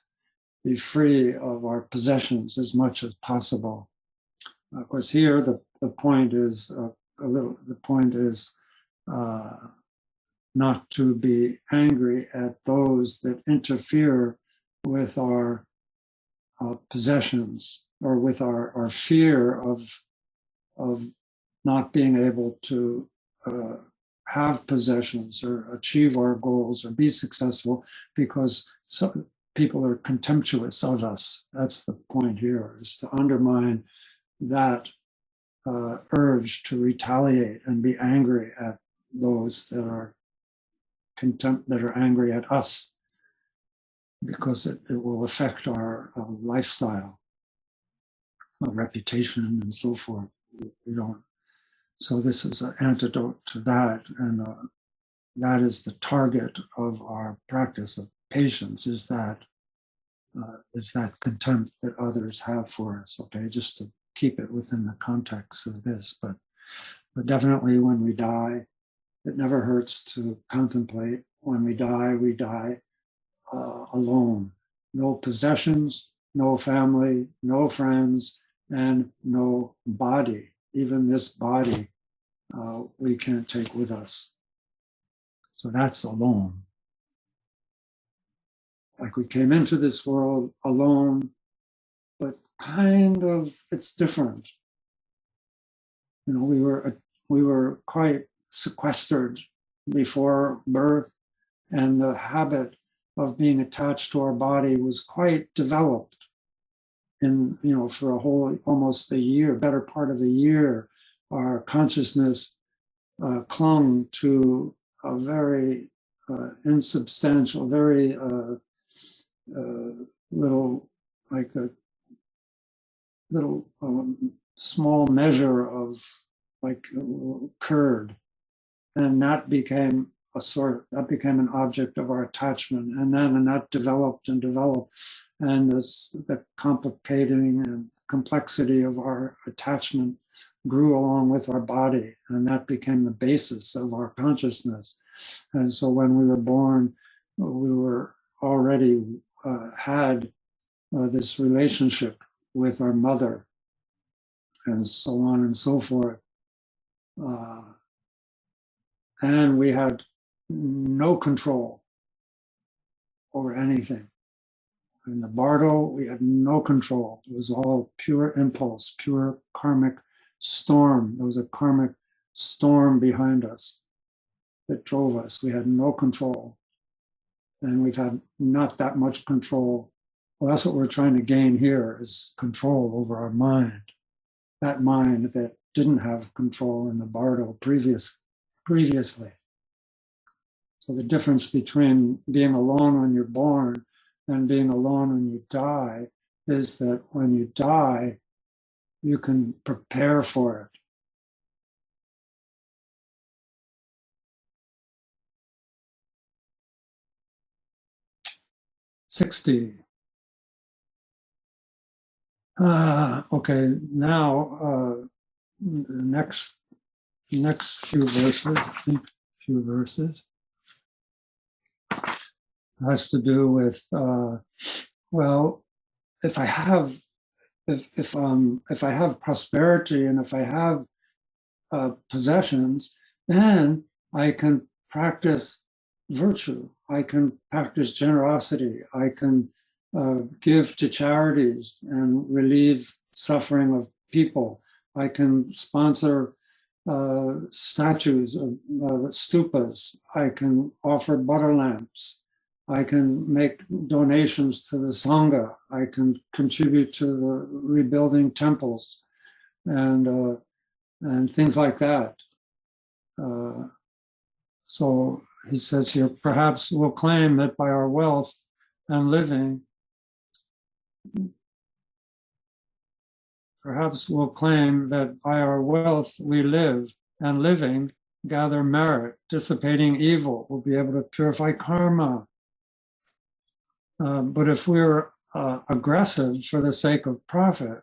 be free of our possessions as much as possible. Of course, here the point is not to be angry at those that interfere with our possessions, or with our fear of not being able to have possessions or achieve our goals or be successful, because some people are contemptuous of us. That's the point here, is to undermine that urge to retaliate and be angry at those that are angry at us, because it will affect our lifestyle, our reputation, and so forth. We don't. So this is an antidote to that, and that is the target of our practice of patience. Is that contempt that others have for us? Okay, just to keep it within the context of this, but definitely when we die, it never hurts to contemplate. When we die alone. No possessions, no family, no friends, and no body. Even this body we can't take with us. So that's alone. Like we came into this world alone, but kind of it's different. We were quite sequestered before birth, and the habit of being attached to our body was quite developed. And for a whole, almost a year, better part of a year, our consciousness clung to a very insubstantial, very little, like a little small measure of like curd, and that became an object of our attachment, and that developed, and the complicating and complexity of our attachment grew along with our body, and that became the basis of our consciousness. And so when we were born, we were already had this relationship with our mother, and so on and so forth, and we had no control over anything. In the bardo, we had no control. It was all pure impulse, pure karmic storm. There was a karmic storm behind us that drove us. We had no control. And we've had not that much control. Well, that's what we're trying to gain here, is control over our mind. That mind that didn't have control in the bardo previously. So the difference between being alone when you're born and being alone when you die is that when you die, you can prepare for it. Okay, now the next few verses, has to do with well, if I have prosperity, and if I have possessions, then I can practice virtue. I can practice generosity. I can give to charities and relieve suffering of people. I can sponsor statues of stupas. I can offer butter lamps. I can make donations to the Sangha. I can contribute to the rebuilding temples and things like that. So he says here, perhaps we'll claim that by our wealth and living, perhaps we'll claim that by our wealth we live, and living gather merit, dissipating evil. We'll be able to purify karma. But if we're aggressive for the sake of profit,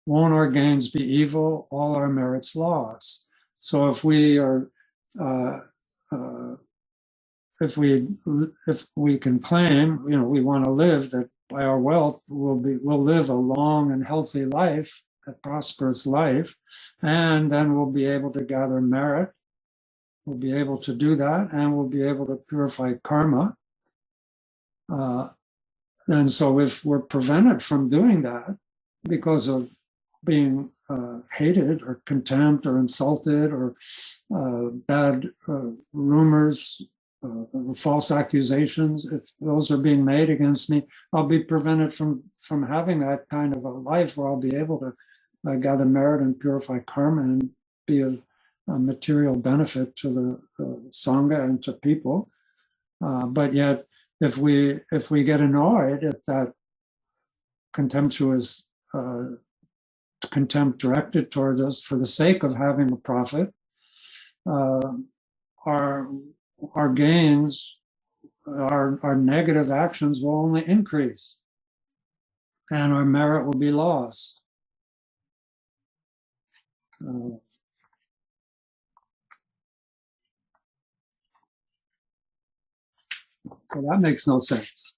won't our gains be evil, all our merits lost? So if we are, if we can claim, we want to live, that by our wealth we'll live a long and healthy life, a prosperous life, and then we'll be able to gather merit. We'll be able to do that, and we'll be able to purify karma. And so if we're prevented from doing that because of being hated or contempt or insulted or bad rumors, false accusations, if those are being made against me, I'll be prevented from having that kind of a life where I'll be able to gather merit and purify karma and be of material benefit to the Sangha and to people. But yet, if we get annoyed at that contemptuous contempt directed towards us for the sake of having a profit, our gains, our negative actions will only increase, and our merit will be lost. So that makes no sense.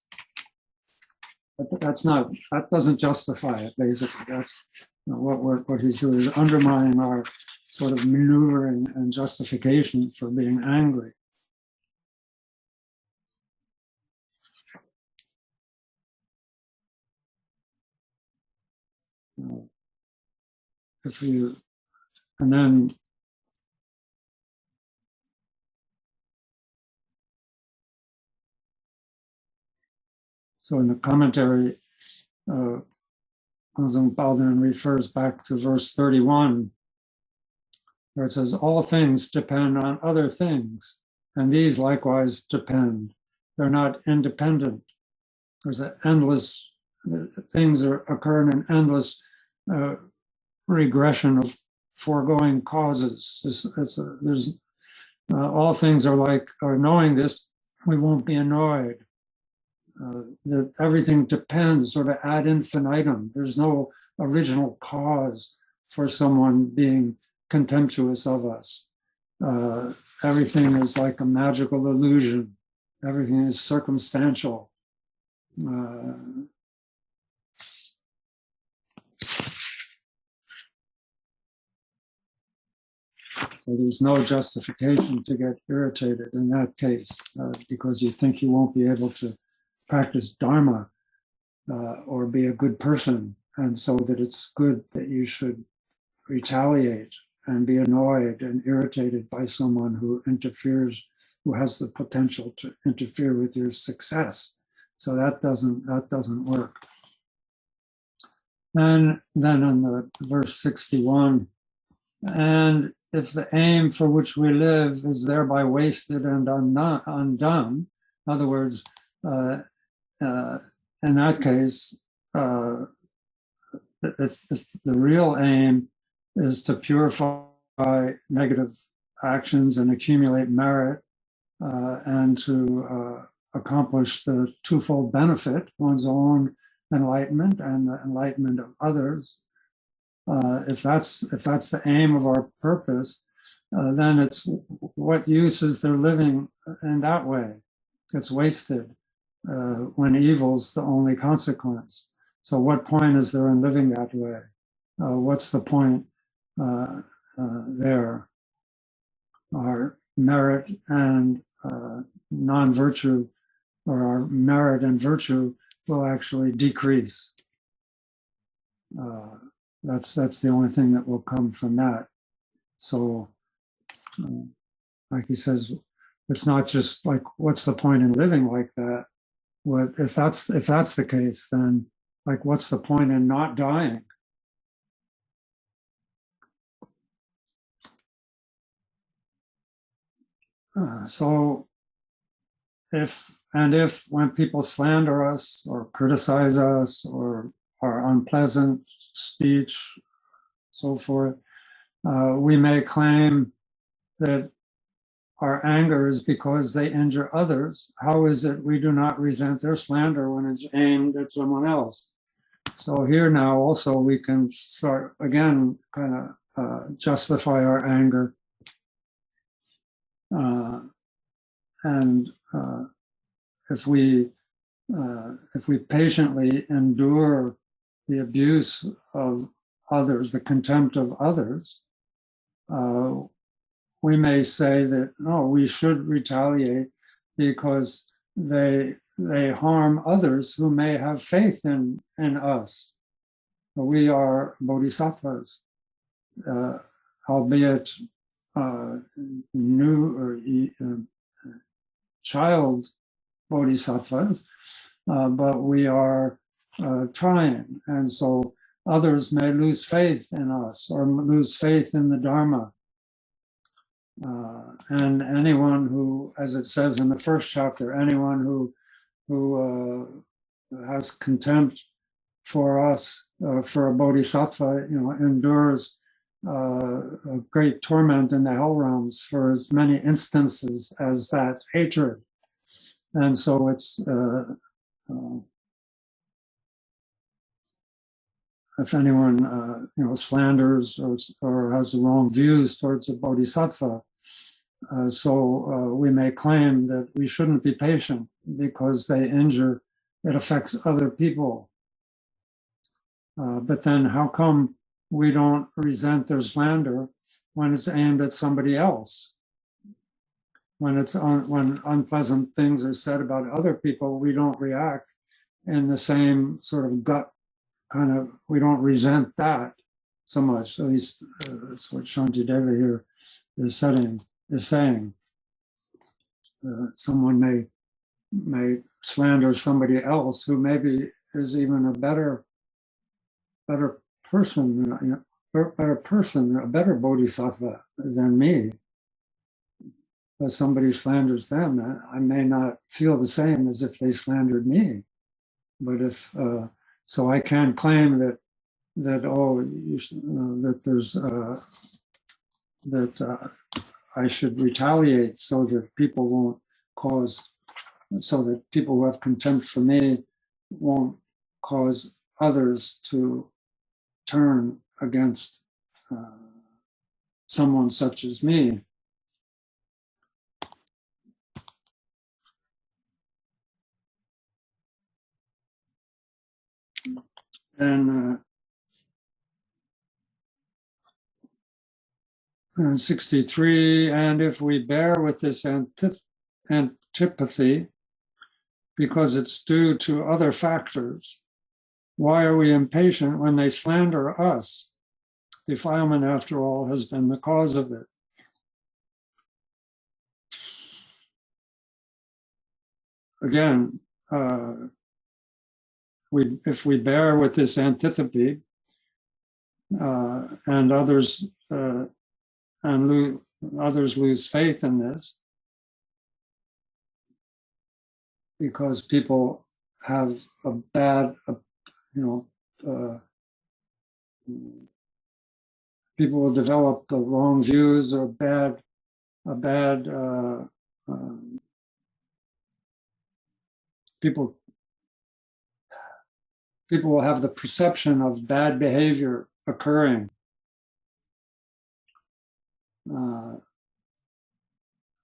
That doesn't justify it, basically. That's what he's doing, is undermining our sort of maneuvering and justification for being angry. And then so in the commentary, Azung Baldan refers back to verse 31, where it says, all things depend on other things, and these likewise depend. They're not independent. There's an endless, things occur in an endless regression of foregoing causes. All things are knowing this, we won't be annoyed. That everything depends sort of ad infinitum. There's no original cause for someone being contemptuous of us. Everything is like a magical illusion. Everything is circumstantial. So there's no justification to get irritated in that case, because you think you won't be able to practice Dharma or be a good person, and so that it's good that you should retaliate and be annoyed and irritated by someone who interferes, who has the potential to interfere with your success. So that doesn't work. And then in the verse 61, and if the aim for which we live is thereby wasted and undone, in other words, in that case, if the real aim is to purify negative actions and accumulate merit, and to accomplish the twofold benefit, one's own enlightenment and the enlightenment of others, if that's the aim of our purpose, then it's what use is there living in that way? It's wasted when evil's the only consequence. So what point is there in living that way? What's the point there? Our merit and non-virtue, or our merit and virtue, will actually decrease. That's the only thing that will come from that. So, like he says, it's not just like, what's the point in living like that? What if that's the case? Then, like, what's the point in not dying? So if when people slander us or criticize us or our unpleasant speech, so forth, we may claim that our anger is because they injure others. How is it we do not resent their slander when it's aimed at someone else? So here now also we can start again, kind of justify our anger. And if we patiently endure the abuse of others, the contempt of others, we may say that no, we should retaliate because they harm others who may have faith in us. We are bodhisattvas, albeit new or child bodhisattvas, but we are trying, and so others may lose faith in us or lose faith in the Dharma. And anyone who, as it says in the first chapter, anyone who has contempt for us, for a bodhisattva, endures a great torment in the hell realms for as many instances as that hatred. And so it's if anyone slanders or has the wrong views towards a bodhisattva, we may claim that we shouldn't be patient because it affects other people. But then how come we don't resent their slander when it's aimed at somebody else? When unpleasant things are said about other people, we don't react in the same sort of gut kind of, we don't resent that so much. At least that's what Shantideva here is saying. Someone may slander somebody else who maybe is even a better person, a better bodhisattva than me. If somebody slanders them, I may not feel the same as if they slandered me. But so I can't claim that I should retaliate so that people who have contempt for me won't cause others to turn against someone such as me. And 63, and if we bear with this antipathy because it's due to other factors, why are we impatient when they slander us? Defilement, after all, has been the cause of it. Again, if we bear with this antipathy and others lose faith in this because people have a bad, people will develop the wrong views or people will have the perception of bad behavior occurring.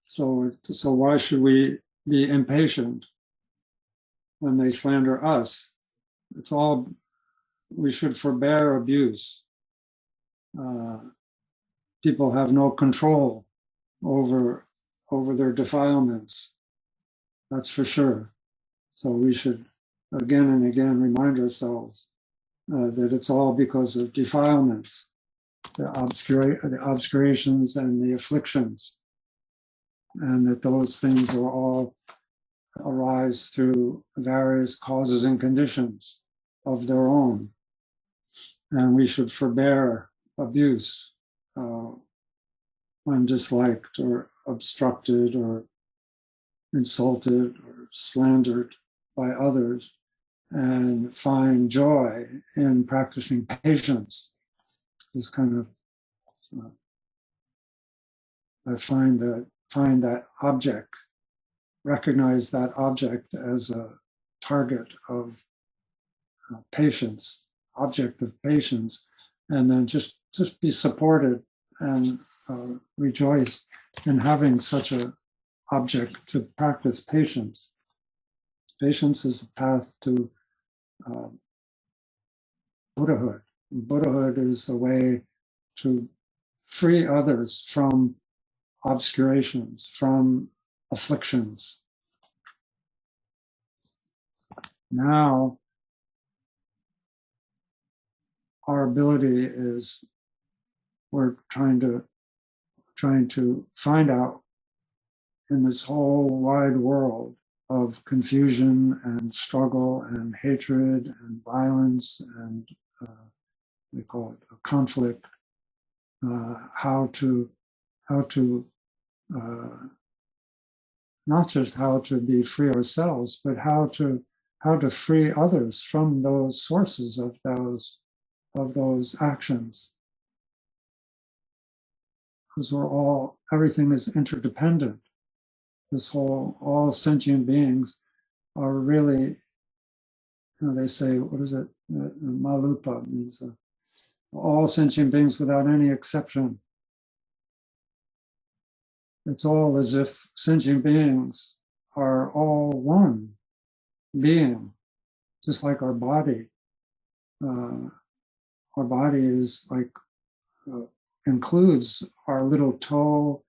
So why should we be impatient when they slander us? We should forbear abuse. People have no control over their defilements. That's for sure. So we should again and again remind ourselves that it's all because of defilements, the obscurations and the afflictions, and that those things are all arise through various causes and conditions of their own. And we should forbear abuse when disliked or obstructed or insulted or slandered by others, and find joy in practicing patience. This kind of I find that object, recognize that object as a target of patience, object of patience, and then just be supported and rejoice in having such a object to practice patience. Patience is the path to Buddhahood. Buddhahood is a way to free others from obscurations, from afflictions. Now, our ability is we're trying to find out in this whole wide world of confusion and struggle and hatred and violence and we call it a conflict, how to not just how to be free ourselves, but how to free others from those sources of those actions. Because everything is interdependent. All sentient beings are really, they say, what is it? Malupa means all sentient beings without any exception. It's all as if sentient beings are all one being, just like our body. Our body is like, includes our little toe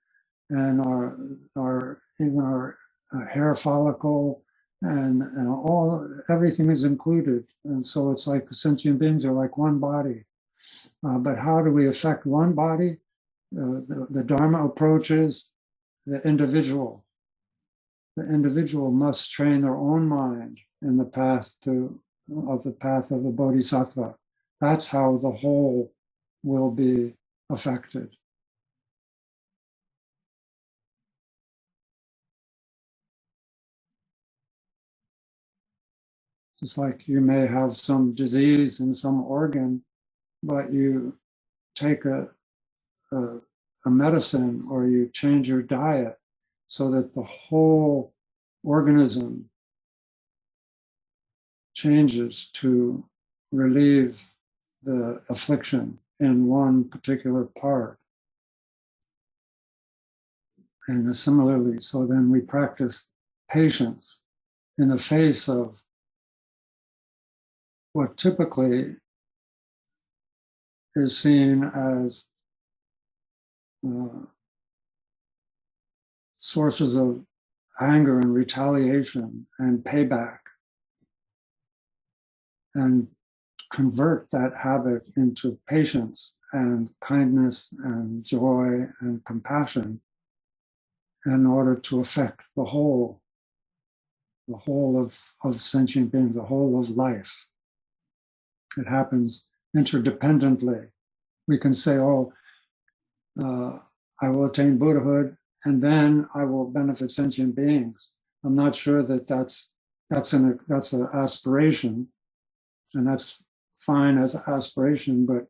and our hair follicle and everything is included. And so it's like the sentient beings are like one body. But how do we affect one body? The Dharma approach is the individual. The individual must train their own mind in the path of the Bodhisattva. That's how the whole will be affected. Just like you may have some disease in some organ, but you take a medicine or you change your diet so that the whole organism changes to relieve the affliction in one particular part. And similarly, so then we practice patience in the face of what typically is seen as sources of anger and retaliation and payback, and convert that habit into patience and kindness and joy and compassion in order to affect the whole of sentient beings, the whole of life. It happens interdependently. We can say, I will attain Buddhahood and then I will benefit sentient beings. I'm not sure that that's an aspiration, and that's fine as an aspiration, but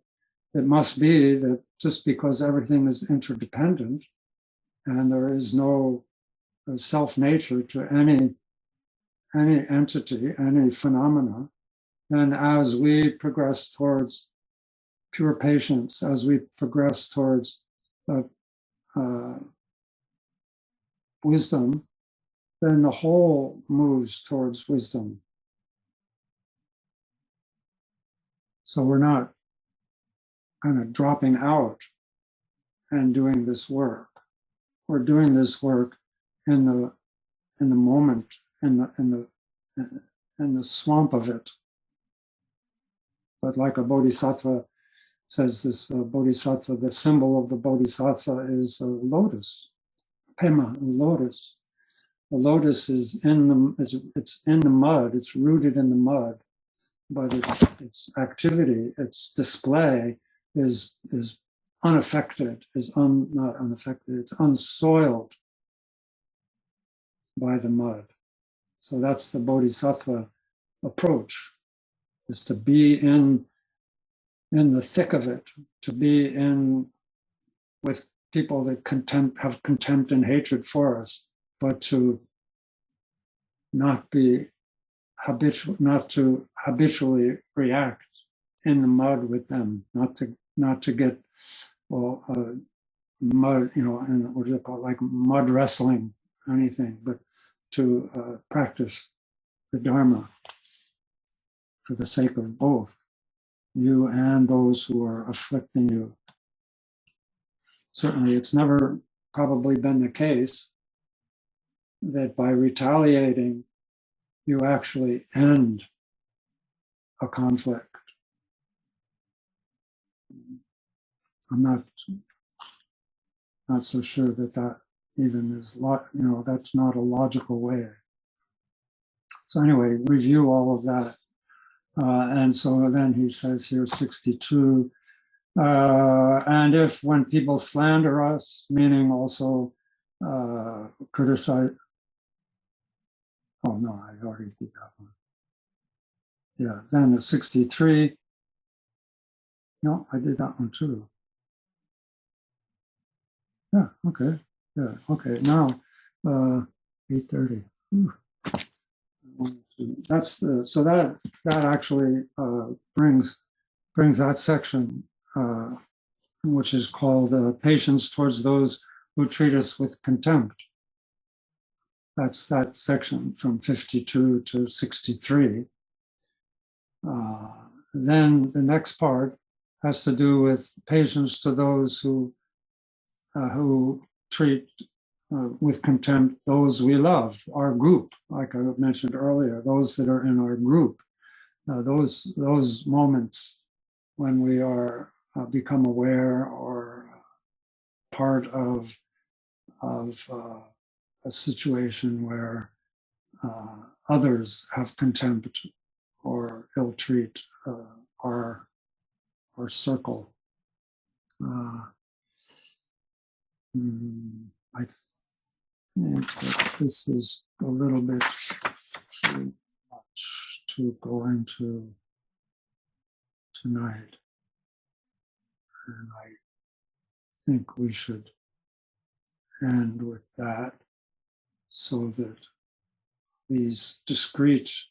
it must be that just because everything is interdependent and there is no self-nature to any entity, any phenomena, then as we progress towards pure patience, as we progress towards wisdom, then the whole moves towards wisdom. So we're not kind of dropping out and doing this work. We're doing this work in the moment, in the swamp of it. But like a bodhisattva says, this bodhisattva, the symbol of the bodhisattva is a lotus, pema, a lotus. The lotus is it's in the mud, it's rooted in the mud, but its activity, its display is unaffected, not unaffected, it's unsoiled by the mud. So that's the Bodhisattva approach, is to be in the thick of it, to be in with people that have contempt and hatred for us, but to not to habitually react in the mud with them, not to get mud, and what do they call it, like mud wrestling, anything, but to practice the Dharma for the sake of both you and those who are afflicting you. Certainly, it's never probably been the case that by retaliating, you actually end a conflict. I'm not so sure that even is, that's not a logical way. So anyway, review all of that. And so then he says here, 62, and if when people slander us, meaning also criticize, oh no, I already did that one. Yeah, then the 63, no, I did that one too. Yeah, okay, yeah, okay, now 8:30. That's so that actually brings that section, which is called patience towards those who treat us with contempt. That's that section from 52 to 63. Then the next part has to do with patience to those who treat with contempt those we love, our group, like I mentioned earlier, those that are in our group. Those moments when we are become aware or part of a situation where others have contempt or ill treat our circle. I think that this is a little bit too much to go into tonight, and I think we should end with that so that these discrete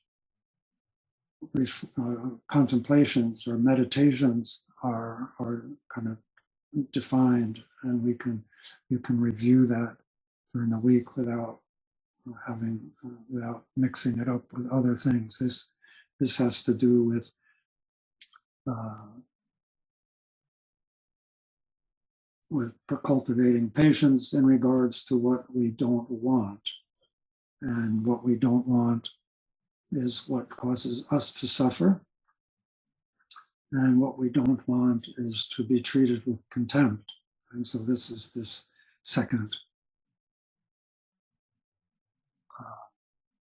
contemplations or meditations are kind of defined, and you can review that during the week without mixing it up with other things. This has to do with cultivating patience in regards to what we don't want, and what we don't want is what causes us to suffer. And what we don't want is to be treated with contempt. And so this is this second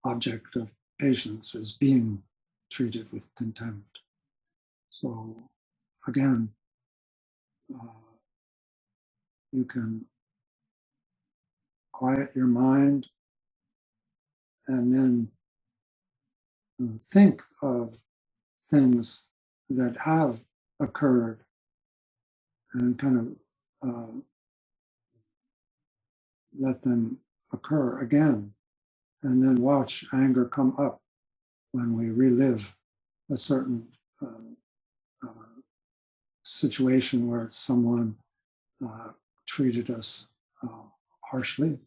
object of patience, is being treated with contempt. So again, you can quiet your mind and then think of things that have occurred and kind of let them occur again, and then watch anger come up when we relive a certain situation where someone treated us harshly,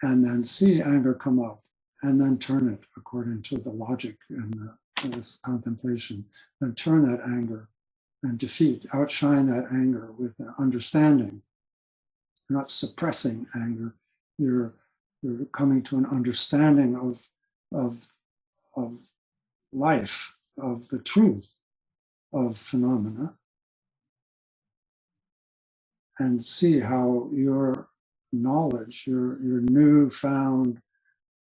and then see anger come up, and then turn it according to the logic and this contemplation, and turn that anger and outshine that anger with understanding. You're not suppressing anger. You're coming to an understanding of life, of the truth of phenomena, and see how your knowledge, your newfound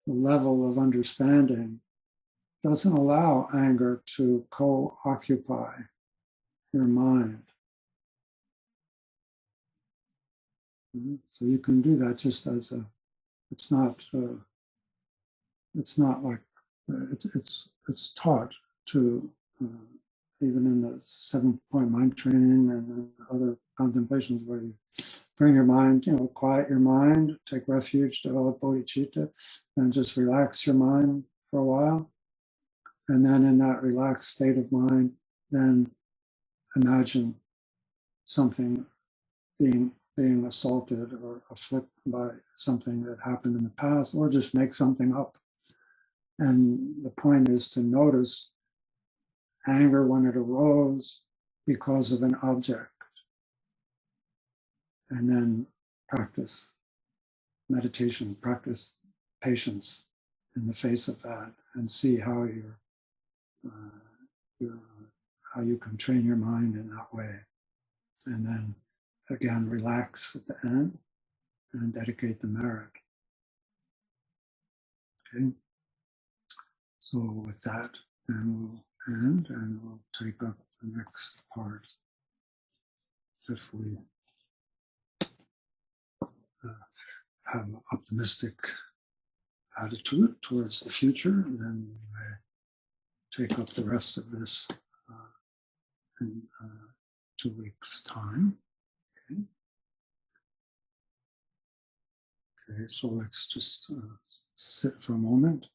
level of understanding doesn't allow anger to co-occupy your mind. So you can do that just as it's not like it's taught to even in the 7-point mind training and other contemplations where you bring your mind, quiet your mind, take refuge, develop bodhicitta, and just relax your mind for a while. And then in that relaxed state of mind, then imagine something being assaulted or afflicted by something that happened in the past, or just make something up. And the point is to notice anger when it arose because of an object, and then practice meditation, practice patience in the face of that, and see how how you can train your mind in that way. And then again, relax at the end and dedicate the merit. Okay. So with that, then we'll end and we'll take up the next part. If we have an optimistic attitude towards the future, then we may take up the rest of this in 2 weeks' time. Okay. Okay, so let's just sit for a moment.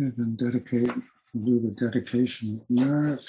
Okay, then do the dedication of merit.